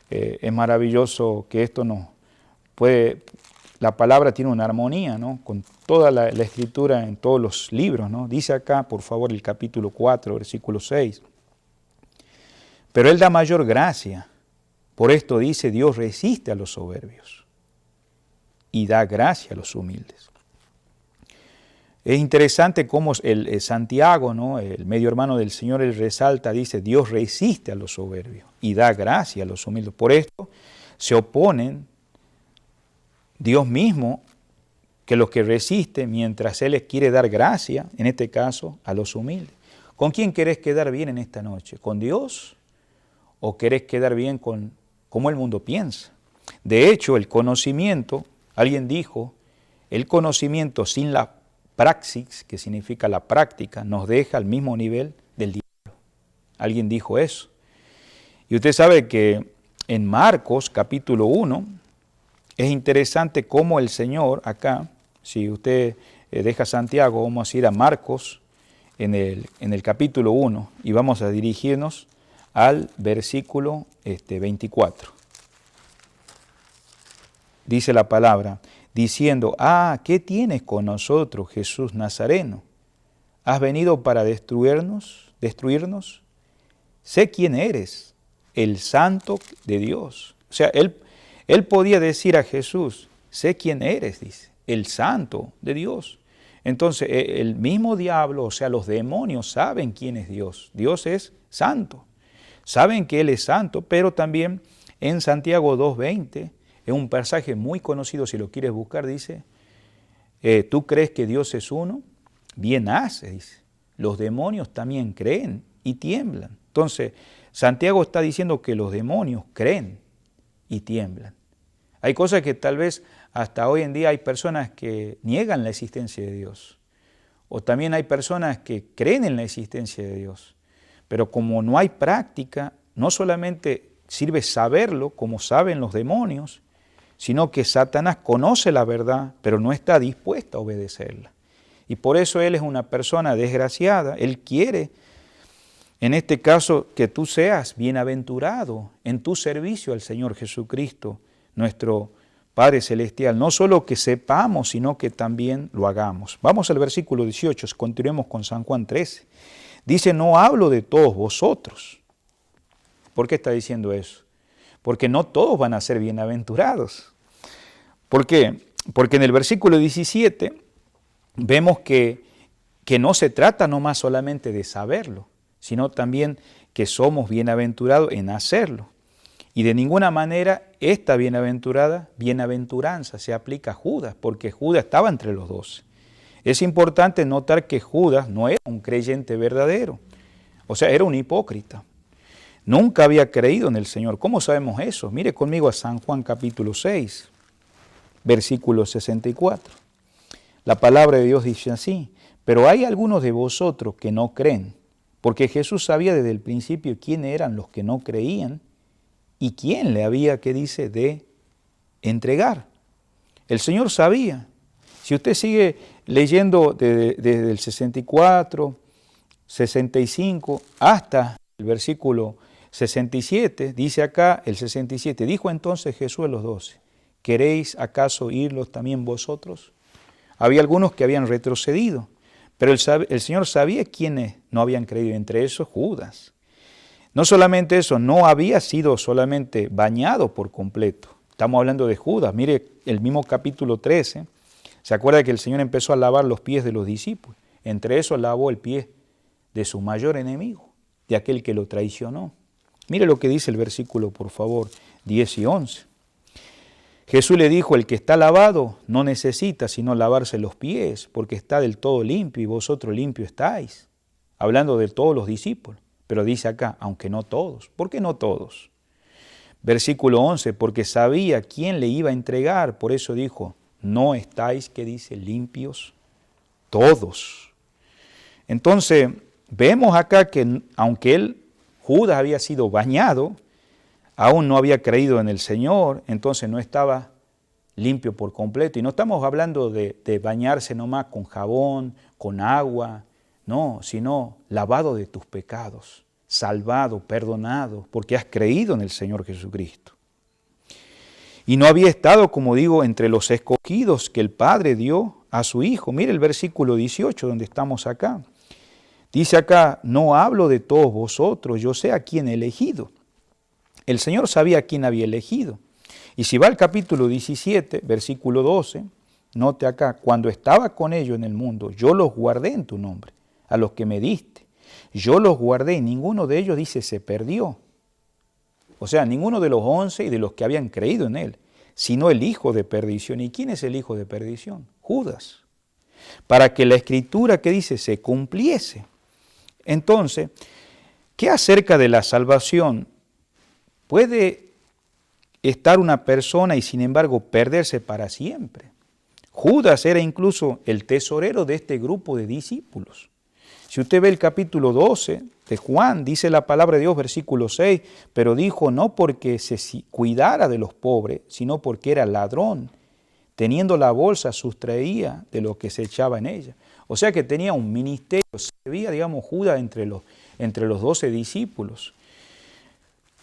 es maravilloso que esto nos puede... La palabra tiene una armonía, ¿no?, con toda la escritura en todos los libros, ¿no? Dice acá, por favor, el capítulo 4, versículo 6. Pero Él da mayor gracia. Por esto dice, Dios resiste a los soberbios y da gracia a los humildes. Es interesante cómo el Santiago, ¿no?, el medio hermano del Señor, él resalta, dice, Dios resiste a los soberbios y da gracia a los humildes. Por esto se oponen Dios mismo, que los que resisten, mientras Él les quiere dar gracia, en este caso, a los humildes. ¿Con quién querés quedar bien en esta noche? ¿Con Dios? ¿O querés quedar bien con cómo el mundo piensa? De hecho, el conocimiento, alguien dijo, el conocimiento sin la praxis, que significa la práctica, nos deja al mismo nivel del diablo. Alguien dijo eso. Y usted sabe que en Marcos capítulo 1, es interesante cómo el Señor acá, si usted deja Santiago, vamos a ir a Marcos en el capítulo 1 y vamos a dirigirnos al versículo 24. Dice la palabra, diciendo, ¿qué tienes con nosotros, Jesús Nazareno? ¿Has venido para destruirnos? sé quién eres, el Santo de Dios. O sea, él podía decir a Jesús, sé quién eres, dice, el Santo de Dios. Entonces, el mismo diablo, o sea, los demonios saben quién es Dios. Dios es santo. Saben que Él es santo, pero también en Santiago 2:20, es un pasaje muy conocido, si lo quieres buscar, dice, ¿tú crees que Dios es uno? Bien haces, dice. Los demonios también creen y tiemblan. Entonces, Santiago está diciendo que los demonios creen y tiemblan. Hay cosas que tal vez hasta hoy en día hay personas que niegan la existencia de Dios. O también hay personas que creen en la existencia de Dios. Pero como no hay práctica, no solamente sirve saberlo, como saben los demonios, sino que Satanás conoce la verdad, pero no está dispuesto a obedecerla. Y por eso él es una persona desgraciada. Él quiere, en este caso, que tú seas bienaventurado en tu servicio al Señor Jesucristo, nuestro Padre Celestial. No solo que sepamos, sino que también lo hagamos. Vamos al versículo 18, continuemos con San Juan 13. Dice, no hablo de todos vosotros. ¿Por qué está diciendo eso? Porque no todos van a ser bienaventurados. ¿Por qué? Porque en el versículo 17 vemos que no se trata nomás solamente de saberlo, sino también que somos bienaventurados en hacerlo. Y de ninguna manera esta bienaventuranza se aplica a Judas, porque Judas estaba entre los 12. Es importante notar que Judas no era un creyente verdadero, o sea, era un hipócrita. Nunca había creído en el Señor. ¿Cómo sabemos eso? Mire conmigo a San Juan capítulo 6, versículo 64. La palabra de Dios dice así, pero hay algunos de vosotros que no creen, porque Jesús sabía desde el principio quién eran los que no creían y quién le había, ¿qué dice?, de entregar. El Señor sabía. Si usted sigue leyendo desde el 64, 65 hasta el versículo 67, dice acá el 67, dijo entonces Jesús a los 12, ¿queréis acaso irlos también vosotros? Había algunos que habían retrocedido, pero el Señor sabía quiénes no habían creído, entre esos Judas. No solamente eso, no había sido solamente bañado por completo. Estamos hablando de Judas. Mire el mismo capítulo 13. ¿Se acuerda que el Señor empezó a lavar los pies de los discípulos? Entre esos lavó el pie de su mayor enemigo, de aquel que lo traicionó. Mire lo que dice el versículo, por favor, 10 y 11. Jesús le dijo, el que está lavado no necesita sino lavarse los pies, porque está del todo limpio y vosotros limpios estáis. Hablando de todos los discípulos. Pero dice acá, aunque no todos. ¿Por qué no todos? Versículo 11, porque sabía quién le iba a entregar, por eso dijo, no estáis, ¿qué dice? Limpios todos. Entonces, vemos acá que aunque Judas había sido bañado, aún no había creído en el Señor, entonces no estaba limpio por completo. Y no estamos hablando de bañarse nomás con jabón, con agua, no, sino lavado de tus pecados, salvado, perdonado, porque has creído en el Señor Jesucristo. Y no había estado, como digo, entre los escogidos que el Padre dio a su Hijo. Mire el versículo 18, donde estamos acá. Dice acá, no hablo de todos vosotros, yo sé a quién he elegido. El Señor sabía a quién había elegido. Y si va al capítulo 17, versículo 12, note acá, cuando estaba con ellos en el mundo, yo los guardé en tu nombre, a los que me diste. Yo los guardé y ninguno de ellos, dice, se perdió. O sea, ninguno de los 11 y de los que habían creído en él, sino el hijo de perdición. ¿Y quién es el hijo de perdición? Judas. Para que la escritura que dice se cumpliese. Entonces, ¿qué acerca de la salvación? ¿Puede estar una persona y sin embargo perderse para siempre? Judas era incluso el tesorero de este grupo de discípulos. Si usted ve el capítulo 12 de Juan, dice la palabra de Dios, versículo 6, pero dijo no porque se cuidara de los pobres, sino porque era ladrón. Teniendo la bolsa, sustraía de lo que se echaba en ella. O sea que tenía un ministerio, servía, digamos, Judas entre los 12 discípulos.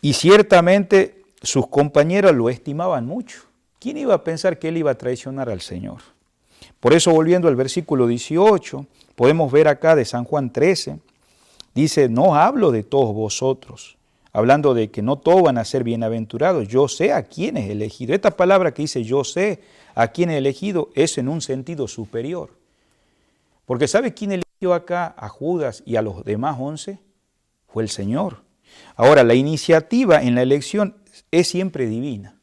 Y ciertamente sus compañeros lo estimaban mucho. ¿Quién iba a pensar que él iba a traicionar al Señor? Por eso, volviendo al versículo 18, podemos ver acá de San Juan 13, Dice, no hablo de todos vosotros, hablando de que no todos van a ser bienaventurados. Yo sé a quién es elegido. Esta palabra que dice yo sé a quién es elegido es en un sentido superior. Porque ¿sabe quién eligió acá a Judas y a los demás 11? Fue el Señor. Ahora, la iniciativa en la elección es siempre divina.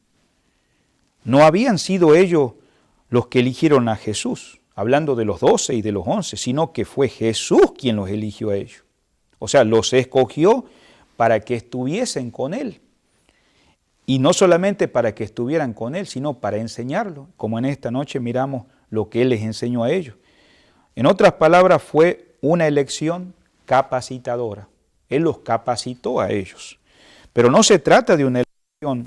No habían sido ellos los que eligieron a Jesús, hablando de los 12 y de los 11, sino que fue Jesús quien los eligió a ellos. O sea, los escogió para que estuviesen con Él. Y no solamente para que estuvieran con Él, sino para enseñarlo, como en esta noche miramos lo que Él les enseñó a ellos. En otras palabras, fue una elección capacitadora. Él los capacitó a ellos. Pero no se trata de una elección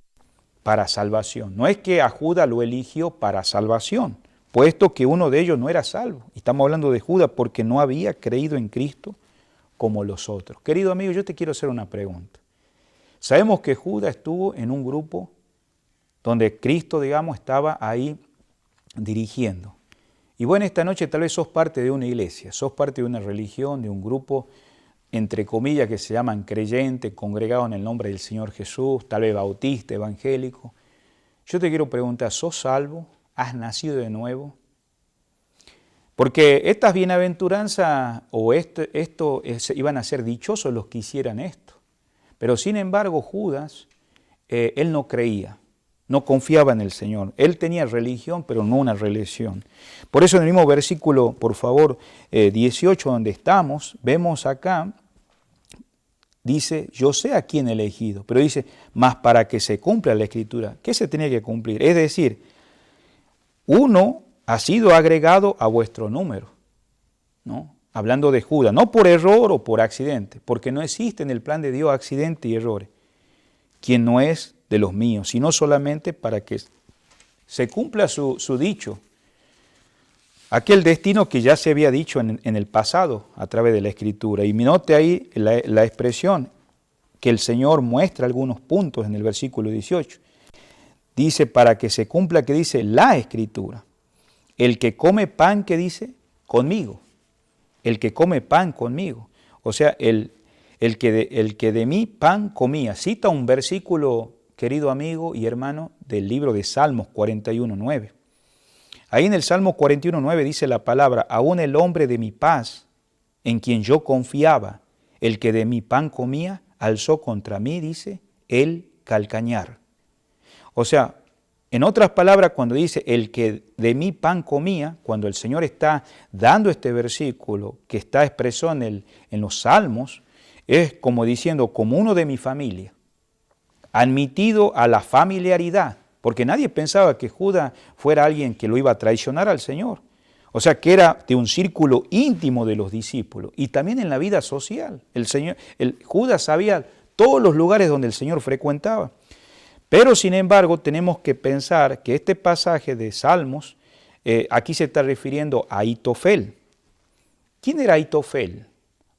para salvación. No es que a Judas lo eligió para salvación, puesto que uno de ellos no era salvo. Estamos hablando de Judas porque no había creído en Cristo como los otros. Querido amigo, yo te quiero hacer una pregunta. Sabemos que Judas estuvo en un grupo donde Cristo, digamos, estaba ahí dirigiendo. Y bueno, esta noche tal vez sos parte de una iglesia, sos parte de una religión, de un grupo, entre comillas, que se llaman creyentes, congregados en el nombre del Señor Jesús, tal vez bautista, evangélico. Yo te quiero preguntar, ¿sos salvo? ¿Has nacido de nuevo? Porque estas bienaventuranzas o esto iban a ser dichosos los que hicieran esto. Pero sin embargo Judas, él no creía, no confiaba en el Señor. Él tenía religión, pero no una religión. Por eso en el mismo versículo, por favor, 18, donde estamos, vemos acá, dice, yo sé a quién he elegido, pero dice, más para que se cumpla la Escritura. ¿Qué se tenía que cumplir? Es decir, uno ha sido agregado a vuestro número, ¿no? Hablando de Judas, no por error o por accidente, porque no existe en el plan de Dios accidente y errores. Quien no es de los míos, sino solamente para que se cumpla su dicho. Aquel destino que ya se había dicho en el pasado a través de la Escritura. Y note ahí la expresión que el Señor muestra algunos puntos en el versículo 18. Dice, para que se cumpla, que dice la Escritura. El que come pan, que dice, conmigo. El que come pan conmigo. O sea, el que de mí pan comía. Cita un versículo, querido amigo y hermano, del libro de Salmos 41:9. Ahí en el Salmo 41:9 dice la palabra, aún el hombre de mi paz, en quien yo confiaba, el que de mi pan comía, alzó contra mí, dice, el calcañar. O sea, en otras palabras, cuando dice el que de mi pan comía, cuando el Señor está dando este versículo que está expresado en los Salmos, es como diciendo, como uno de mi familia, admitido a la familiaridad, porque nadie pensaba que Judas fuera alguien que lo iba a traicionar al Señor. O sea, que era de un círculo íntimo de los discípulos y también en la vida social. Judas sabía todos los lugares donde el Señor frecuentaba. Pero, sin embargo, tenemos que pensar que este pasaje de Salmos, aquí se está refiriendo a Ahitofel. ¿Quién era Ahitofel?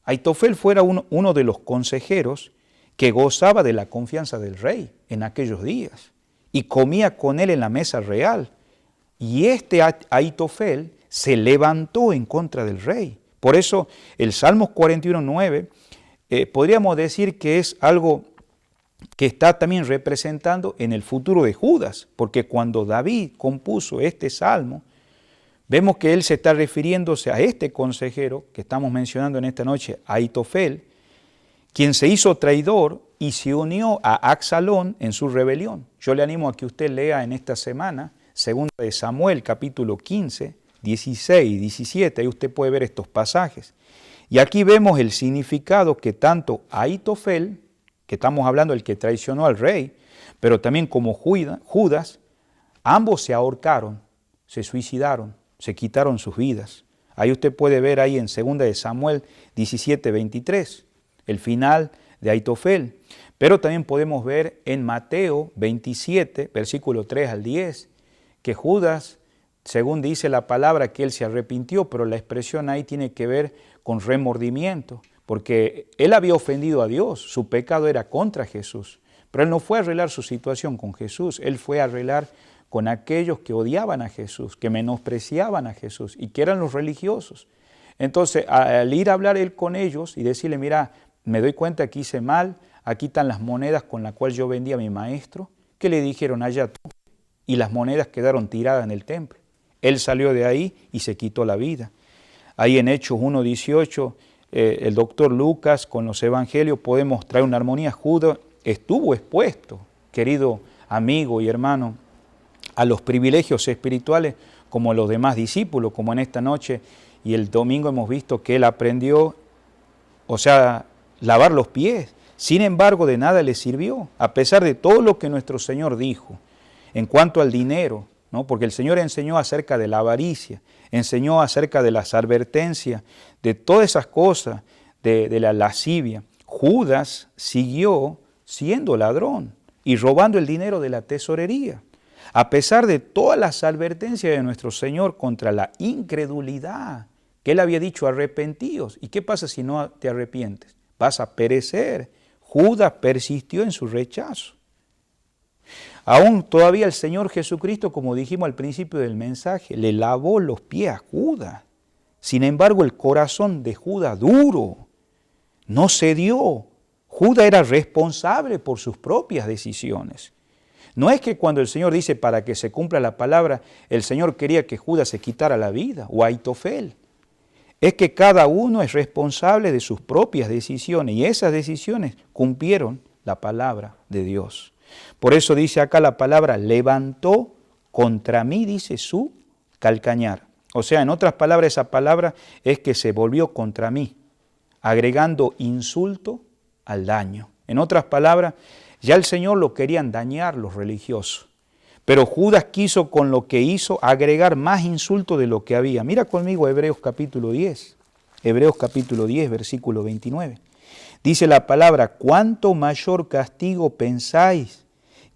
Ahitofel fuera uno de los consejeros que gozaba de la confianza del rey en aquellos días y comía con él en la mesa real. Y este Ahitofel se levantó en contra del rey. Por eso el Salmos 41:9 podríamos decir que es algo que está también representando en el futuro de Judas, porque cuando David compuso este salmo, vemos que él se está refiriéndose a este consejero que estamos mencionando en esta noche, Ahitofel, quien se hizo traidor y se unió a Absalón en su rebelión. Yo le animo a que usted lea en esta semana, 2 de Samuel, capítulo 15, 16 y 17, ahí usted puede ver estos pasajes. Y aquí vemos el significado que tanto Ahitofel, que estamos hablando del que traicionó al rey, pero también como Judas, ambos se ahorcaron, se suicidaron, se quitaron sus vidas. Ahí usted puede ver ahí en 2 de Samuel 17, 23, el final de Ahitofel. Pero también podemos ver en Mateo 27, versículo 3 al 10, que Judas, según dice la palabra, que él se arrepintió, pero la expresión ahí tiene que ver con remordimiento, porque él había ofendido a Dios, su pecado era contra Jesús, pero él no fue a arreglar su situación con Jesús, él fue a arreglar con aquellos que odiaban a Jesús, que menospreciaban a Jesús y que eran los religiosos. Entonces, al ir a hablar él con ellos y decirle, mira, me doy cuenta que hice mal, aquí están las monedas con las cuales yo vendía a mi maestro, ¿qué le dijeron? Allá tú. Y las monedas quedaron tiradas en el templo. Él salió de ahí y se quitó la vida. Ahí en Hechos 1:18, el doctor Lucas con los evangelios podemos traer una armonía. Judas estuvo expuesto, querido amigo y hermano, a los privilegios espirituales como los demás discípulos, como en esta noche y el domingo hemos visto que él aprendió, o sea, lavar los pies. Sin embargo, de nada le sirvió, a pesar de todo lo que nuestro Señor dijo en cuanto al dinero, ¿no? Porque el Señor enseñó acerca de la avaricia, enseñó acerca de las advertencias, de todas esas cosas, de la lascivia. Judas siguió siendo ladrón y robando el dinero de la tesorería, a pesar de todas las advertencias de nuestro Señor contra la incredulidad, que Él había dicho, arrepentíos. ¿Y qué pasa si no te arrepientes? Vas a perecer. Judas persistió en su rechazo. Aún todavía el Señor Jesucristo, como dijimos al principio del mensaje, le lavó los pies a Judas. Sin embargo, el corazón de Judas duro no cedió. Judas era responsable por sus propias decisiones. No es que cuando el Señor dice para que se cumpla la palabra, el Señor quería que Judas se quitara la vida, o Aitofel. Es que cada uno es responsable de sus propias decisiones y esas decisiones cumplieron la palabra de Dios. Por eso dice acá la palabra, levantó contra mí, dice, su calcañar. O sea, en otras palabras, esa palabra es que se volvió contra mí, agregando insulto al daño. En otras palabras, ya el Señor lo querían dañar los religiosos. Pero Judas quiso con lo que hizo agregar más insulto de lo que había. Mira conmigo Hebreos capítulo 10. Hebreos capítulo 10, versículo 29. Dice la palabra, ¿cuánto mayor castigo pensáis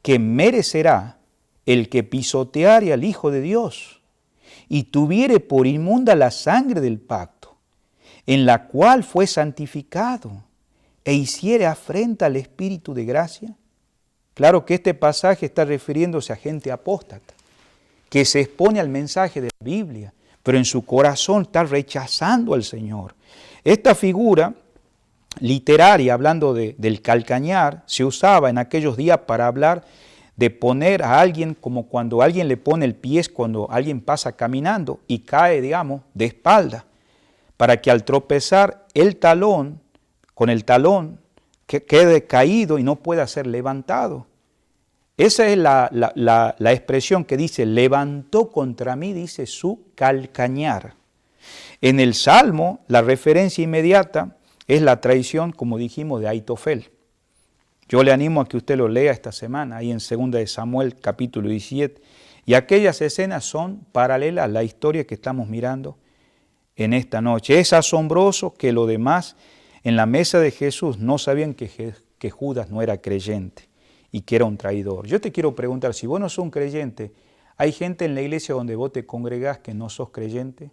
que merecerá el que pisoteare al Hijo de Dios y tuviere por inmunda la sangre del pacto, en la cual fue santificado e hiciere afrenta al Espíritu de gracia? Claro que este pasaje está refiriéndose a gente apóstata, que se expone al mensaje de la Biblia, pero en su corazón está rechazando al Señor. Esta figura literaria, hablando del calcañar, se usaba en aquellos días para hablar de poner a alguien como cuando alguien le pone el pie cuando alguien pasa caminando y cae, digamos, de espalda, para que al tropezar el talón, con el talón, que quede caído y no pueda ser levantado. Esa es la expresión que dice, levantó contra mí, dice, su calcañar. En el Salmo, la referencia inmediata es la traición, como dijimos, de Aitofel. Yo le animo a que usted lo lea esta semana, ahí en 2 de Samuel, capítulo 17. Y aquellas escenas son paralelas a la historia que estamos mirando en esta noche. Es asombroso que los demás en la mesa de Jesús no sabían que Judas no era creyente y que era un traidor. Yo te quiero preguntar, si vos no sos un creyente, ¿hay gente en la iglesia donde vos te congregás que no sos creyente?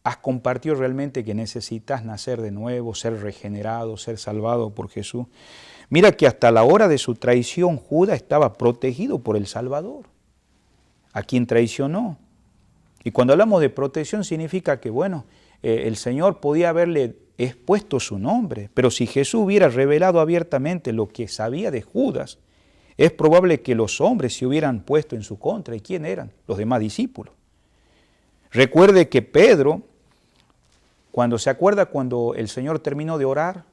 ¿Has compartido realmente que necesitas nacer de nuevo, ser regenerado, ser salvado por Jesús? Mira que hasta la hora de su traición Judas estaba protegido por el Salvador, a quien traicionó. Y cuando hablamos de protección significa que, bueno, el Señor podía haberle expuesto su nombre, pero si Jesús hubiera revelado abiertamente lo que sabía de Judas, es probable que los hombres se hubieran puesto en su contra. ¿Y quién eran? Los demás discípulos. Recuerde que Pedro, cuando el Señor terminó de orar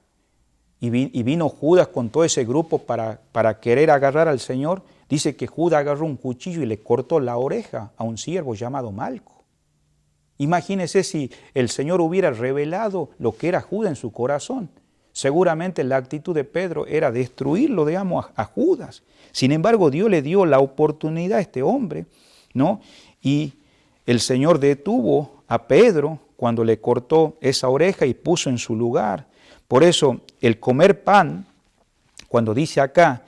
y vino Judas con todo ese grupo para querer agarrar al Señor, dice que Judas agarró un cuchillo y le cortó la oreja a un siervo llamado Malco. Imagínese si el Señor hubiera revelado lo que era Judas en su corazón. Seguramente la actitud de Pedro era destruirlo, digamos, a Judas. Sin embargo, Dios le dio la oportunidad a este hombre, ¿no? Y el Señor detuvo a Pedro cuando le cortó esa oreja y puso en su lugar. Por eso, el comer pan, cuando dice acá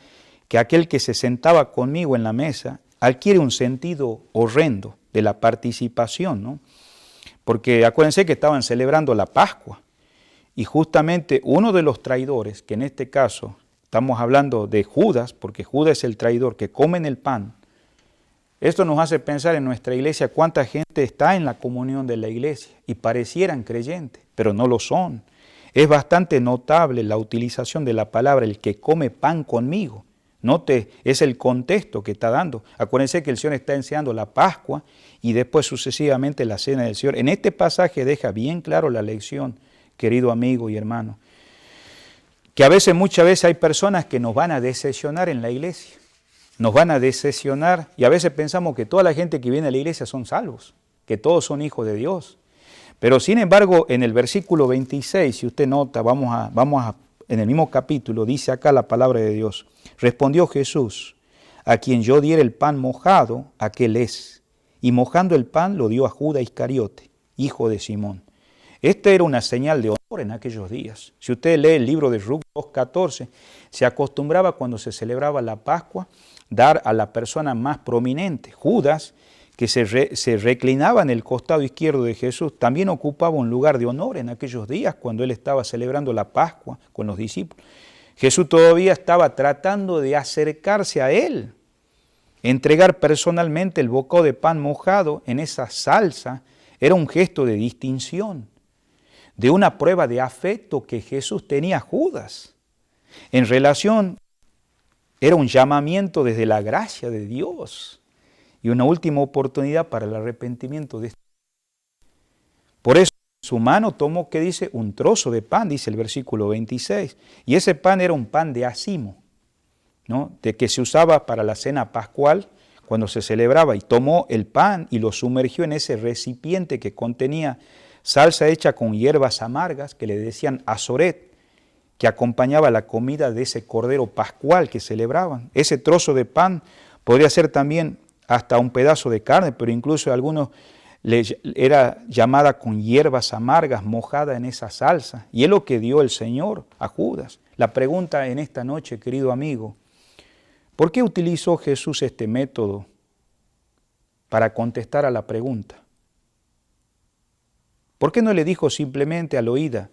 que aquel que se sentaba conmigo en la mesa, adquiere un sentido horrendo de la participación, ¿no? Porque acuérdense que estaban celebrando la Pascua y justamente uno de los traidores, que en este caso estamos hablando de Judas, porque Judas es el traidor que come en el pan, Esto nos hace pensar en nuestra iglesia cuánta gente está en la comunión de la iglesia y parecieran creyentes, pero no lo son. Es bastante notable la utilización de la palabra el que come pan conmigo. Note, es el contexto que está dando. Acuérdense que el Señor está enseñando la Pascua y después sucesivamente la cena del Señor. En este pasaje deja bien claro la lección, querido amigo y hermano, que muchas veces hay personas que nos van a decepcionar en la iglesia. Nos van a decepcionar y a veces pensamos que toda la gente que viene a la iglesia son salvos, que todos son hijos de Dios. Pero sin embargo, en el versículo 26, si usted nota, en el mismo capítulo, dice acá la palabra de Dios. Respondió Jesús, a quien yo diera el pan mojado, aquel es. Y mojando el pan lo dio a Judas Iscariote, hijo de Simón. Esta era una señal de honor en aquellos días. Si usted lee el libro de Ruth 2:14, se acostumbraba cuando se celebraba la Pascua, dar a la persona más prominente, Judas, que se reclinaba en el costado izquierdo de Jesús, también ocupaba un lugar de honor en aquellos días cuando él estaba celebrando la Pascua con los discípulos. Jesús todavía estaba tratando de acercarse a él, entregar personalmente el bocado de pan mojado en esa salsa, era un gesto de distinción, de una prueba de afecto que Jesús tenía a Judas. En relación, era un llamamiento desde la gracia de Dios y una última oportunidad para el arrepentimiento de este. Por eso su mano tomó, ¿qué dice? Un trozo de pan, dice el versículo 26. Y ese pan era un pan de acimo, ¿no? De que se usaba para la cena pascual cuando se celebraba. Y tomó el pan y lo sumergió en ese recipiente que contenía salsa hecha con hierbas amargas, que le decían azoret, que acompañaba la comida de ese cordero pascual que celebraban. Ese trozo de pan podría ser también hasta un pedazo de carne, pero incluso algunos era llamada con hierbas amargas, mojada en esa salsa. Y es lo que dio el Señor a Judas. La pregunta en esta noche, querido amigo, ¿por qué utilizó Jesús este método para contestar a la pregunta? ¿Por qué no le dijo simplemente al oído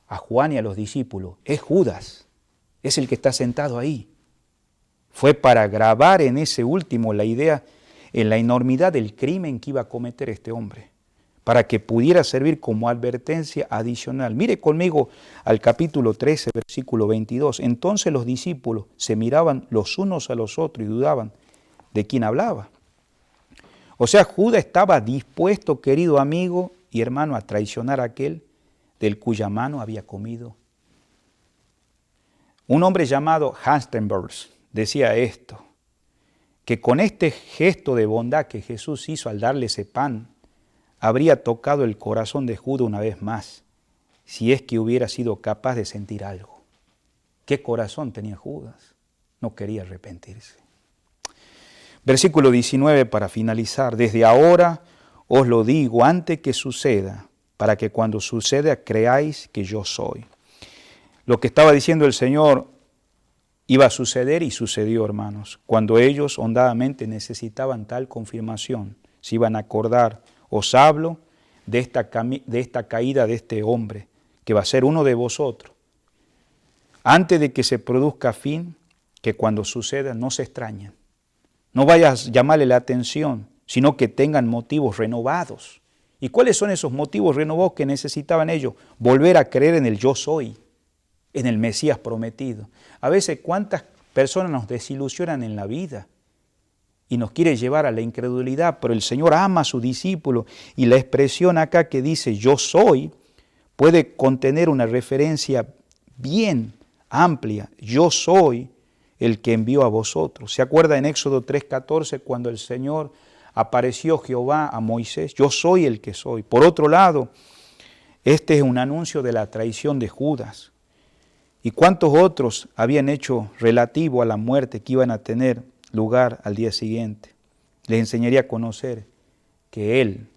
a Juan y a los discípulos, es Judas, es el que está sentado ahí? Fue para grabar en ese último la idea en la enormidad del crimen que iba a cometer este hombre, para que pudiera servir como advertencia adicional. Mire conmigo al capítulo 13, versículo 22. Entonces los discípulos se miraban los unos a los otros y dudaban de quién hablaba. O sea, Judas estaba dispuesto, querido amigo y hermano, a traicionar a aquel del cuya mano había comido. Un hombre llamado Hanstenberg decía esto, que con este gesto de bondad que Jesús hizo al darle ese pan, habría tocado el corazón de Judas una vez más, si es que hubiera sido capaz de sentir algo. ¿Qué corazón tenía Judas? No quería arrepentirse. Versículo 19 para finalizar. Desde ahora os lo digo antes que suceda, para que cuando suceda creáis que yo soy. Lo que estaba diciendo el Señor iba a suceder y sucedió, hermanos. Cuando ellos hondadamente necesitaban tal confirmación, se iban a acordar, os hablo de esta caída de este hombre, que va a ser uno de vosotros. Antes de que se produzca fin, que cuando suceda no se extrañen. No vayas a llamarle la atención, sino que tengan motivos renovados. ¿Y cuáles son esos motivos renovados que necesitaban ellos? Volver a creer en el yo soy, en el Mesías prometido. A veces, ¿cuántas personas nos desilusionan en la vida y nos quiere llevar a la incredulidad? Pero el Señor ama a su discípulo y la expresión acá que dice yo soy puede contener una referencia bien amplia. Yo soy el que envió a vosotros. ¿Se acuerda en Éxodo 3:14 cuando el Señor apareció Jehová a Moisés? Yo soy el que soy. Por otro lado, este es un anuncio de la traición de Judas. ¿Y cuántos otros habían hecho relativo a la muerte que iban a tener lugar al día siguiente? Les enseñaría a conocer que Él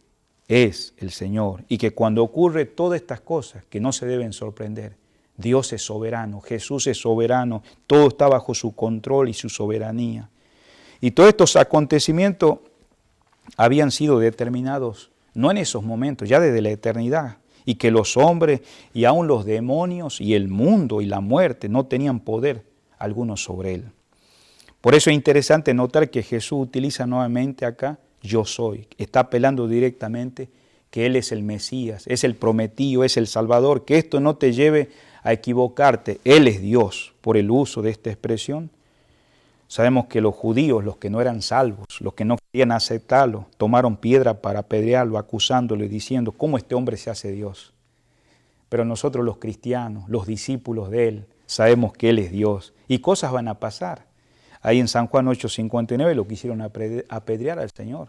es el Señor y que cuando ocurre todas estas cosas que no se deben sorprender, Dios es soberano, Jesús es soberano, todo está bajo su control y su soberanía. Y todos estos acontecimientos habían sido determinados, no en esos momentos, ya desde la eternidad, y que los hombres y aun los demonios y el mundo y la muerte no tenían poder alguno sobre él. Por eso es interesante notar que Jesús utiliza nuevamente acá, yo soy. Está apelando directamente que Él es el Mesías, es el prometido, es el Salvador. Que esto no te lleve a equivocarte. Él es Dios por el uso de esta expresión. Sabemos que los judíos, los que no eran salvos, los que no querían aceptarlo, tomaron piedra para apedrearlo, acusándolo y diciendo, ¿cómo este hombre se hace Dios? Pero nosotros los cristianos, los discípulos de Él, sabemos que Él es Dios y cosas van a pasar. Ahí en San Juan 8:59 lo quisieron apedrear al Señor,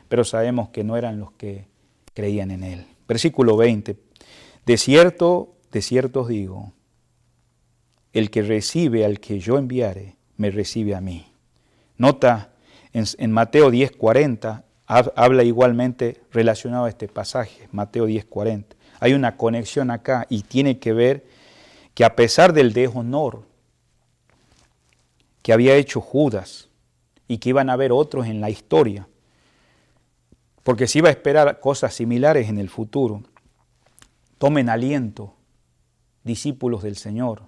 pero sabemos que no eran los que creían en Él. Versículo 20, de cierto os digo, el que recibe al que yo enviare, me recibe a mí. Nota, en Mateo 10:40, habla igualmente relacionado a este pasaje, Mateo 10:40. Hay una conexión acá y tiene que ver que a pesar del deshonor que había hecho Judas y que iban a haber otros en la historia, porque se iba a esperar cosas similares en el futuro, tomen aliento, discípulos del Señor,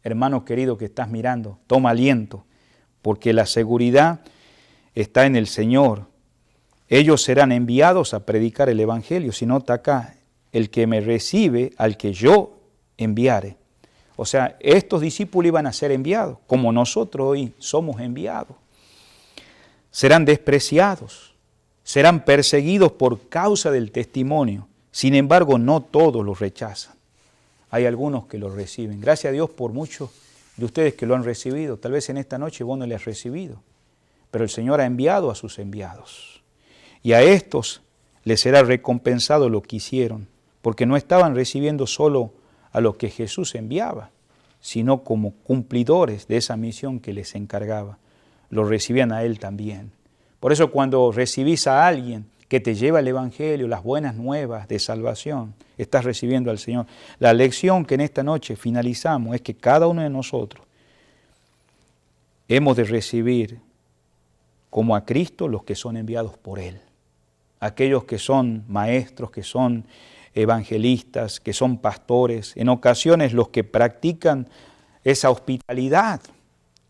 hermano querido que estás mirando, toma aliento, porque la seguridad está en el Señor. Ellos serán enviados a predicar el Evangelio. Si nota acá, el que me recibe, al que yo enviare. O sea, estos discípulos iban a ser enviados, como nosotros hoy somos enviados. Serán despreciados, serán perseguidos por causa del testimonio. Sin embargo, no todos los rechazan. Hay algunos que lo reciben. Gracias a Dios por muchos de ustedes que lo han recibido. Tal vez en esta noche vos no le has recibido, pero el Señor ha enviado a sus enviados. Y a estos les será recompensado lo que hicieron, porque no estaban recibiendo solo a los que Jesús enviaba, sino como cumplidores de esa misión que les encargaba. Lo recibían a Él también. Por eso cuando recibís a alguien que te lleva el Evangelio, las buenas nuevas de salvación, estás recibiendo al Señor. La lección que en esta noche finalizamos es que cada uno de nosotros hemos de recibir como a Cristo los que son enviados por Él. Aquellos que son maestros, que son evangelistas, que son pastores, en ocasiones los que practican esa hospitalidad.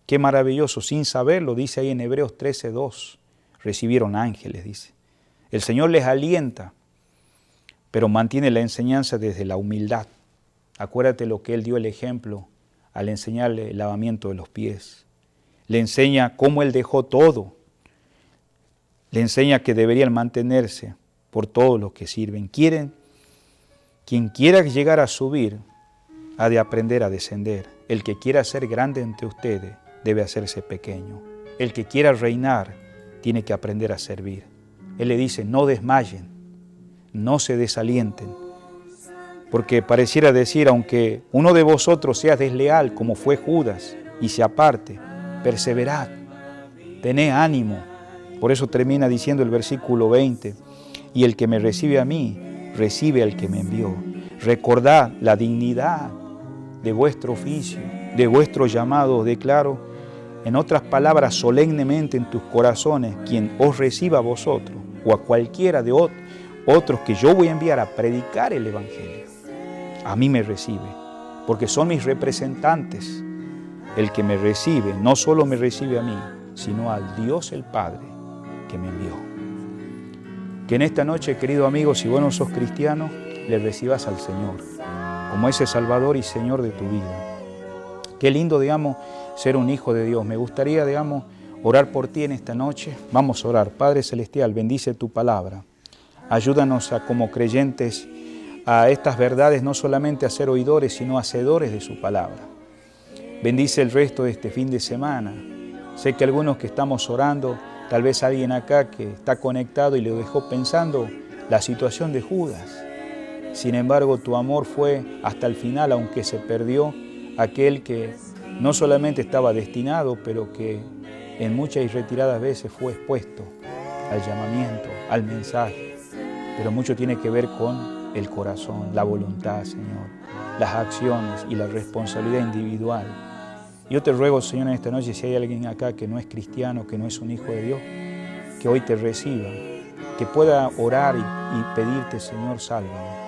Qué maravilloso, sin saberlo, dice ahí en Hebreos 13:2, recibieron ángeles, dice. El Señor les alienta, pero mantiene la enseñanza desde la humildad. Acuérdate lo que Él dio el ejemplo al enseñarle el lavamiento de los pies. Le enseña cómo Él dejó todo. Le enseña que deberían mantenerse por todos los que sirven. Quien quiera llegar a subir, ha de aprender a descender. El que quiera ser grande entre ustedes, debe hacerse pequeño. El que quiera reinar, tiene que aprender a servir. Él le dice, no desmayen, no se desalienten, porque pareciera decir, aunque uno de vosotros sea desleal, como fue Judas, y se aparte, perseverad, tened ánimo. Por eso termina diciendo el versículo 20, y el que me recibe a mí, recibe al que me envió. Recordad la dignidad de vuestro oficio, de vuestro llamado, declaro, en otras palabras, solemnemente en tus corazones, quien os reciba a vosotros, o a cualquiera de otros que yo voy a enviar a predicar el Evangelio, a mí me recibe, porque son mis representantes. El que me recibe, no solo me recibe a mí, sino al Dios el Padre que me envió. Que en esta noche, querido amigo, si vos no sos cristiano, le recibas al Señor, como ese Salvador y Señor de tu vida. Qué lindo, digamos, ser un hijo de Dios. Me gustaría, digamos, orar por ti en esta noche. Vamos a orar. Padre Celestial, bendice tu palabra. Ayúdanos como creyentes a estas verdades, no solamente a ser oidores, sino hacedores de su palabra. Bendice el resto de este fin de semana. Sé que algunos que estamos orando, tal vez alguien acá que está conectado y lo dejó pensando la situación de Judas. Sin embargo, tu amor fue hasta el final, aunque se perdió aquel que no solamente estaba destinado, pero que en muchas y retiradas veces fue expuesto al llamamiento, al mensaje. Pero mucho tiene que ver con el corazón, la voluntad, Señor, las acciones y la responsabilidad individual. Yo te ruego, Señor, en esta noche, si hay alguien acá que no es cristiano, que no es un hijo de Dios, que hoy te reciba, que pueda orar y pedirte, Señor, sálvame.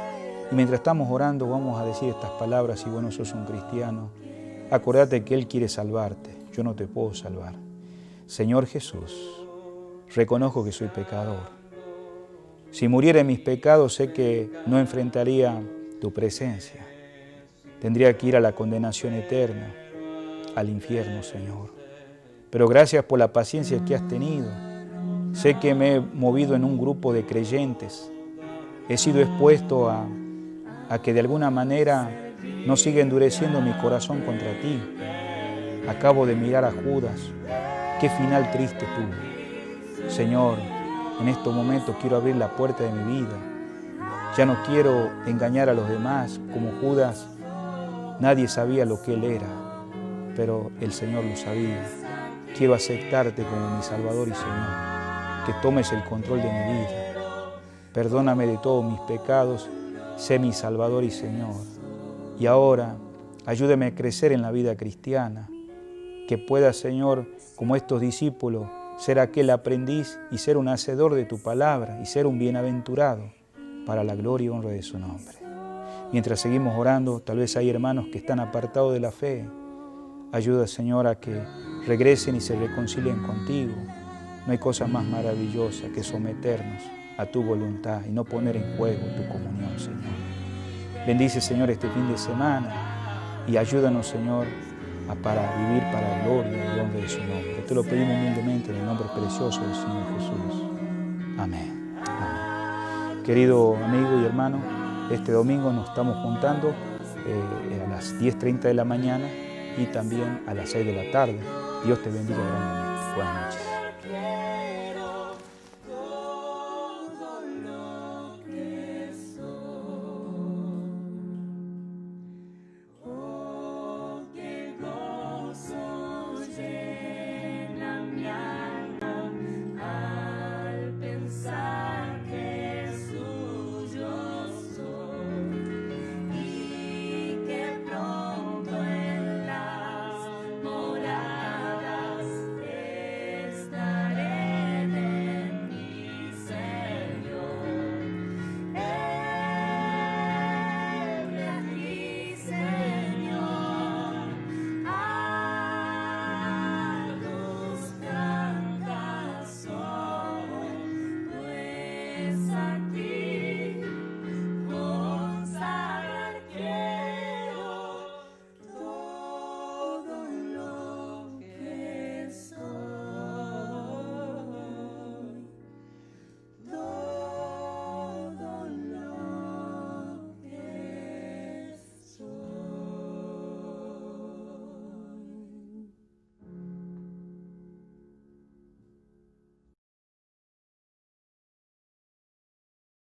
Y mientras estamos orando, vamos a decir estas palabras, si vos no sos un cristiano. Acordate que Él quiere salvarte, yo no te puedo salvar. Señor Jesús, reconozco que soy pecador. Si muriera en mis pecados, sé que no enfrentaría tu presencia. Tendría que ir a la condenación eterna, al infierno, Señor. Pero gracias por la paciencia que has tenido. Sé que me he movido en un grupo de creyentes. He sido expuesto a que de alguna manera no siga endureciendo mi corazón contra ti. Acabo de mirar a Judas. Qué final triste tuvo. Señor, en estos momentos quiero abrir la puerta de mi vida. Ya no quiero engañar a los demás. Como Judas, nadie sabía lo que él era, pero el Señor lo sabía. Quiero aceptarte como mi Salvador y Señor, que tomes el control de mi vida. Perdóname de todos mis pecados, sé mi Salvador y Señor. Y ahora, ayúdame a crecer en la vida cristiana, que pueda, Señor, como estos discípulos, ser aquel aprendiz y ser un hacedor de tu palabra y ser un bienaventurado para la gloria y honra de su nombre. Mientras seguimos orando, tal vez hay hermanos que están apartados de la fe. Ayuda, Señor, a que regresen y se reconcilien contigo. No hay cosa más maravillosa que someternos a tu voluntad y no poner en juego tu comunión, Señor. Bendice, Señor, este fin de semana y ayúdanos, Señor, para vivir para la gloria y honra de su nombre. Te lo pedimos humildemente en el nombre precioso del Señor Jesús. Amén. Amén. Querido amigo y hermano, este domingo nos estamos juntando a las 10:30 de la mañana y también a las 6 de la tarde. Dios te bendiga grandemente. Buenas noches.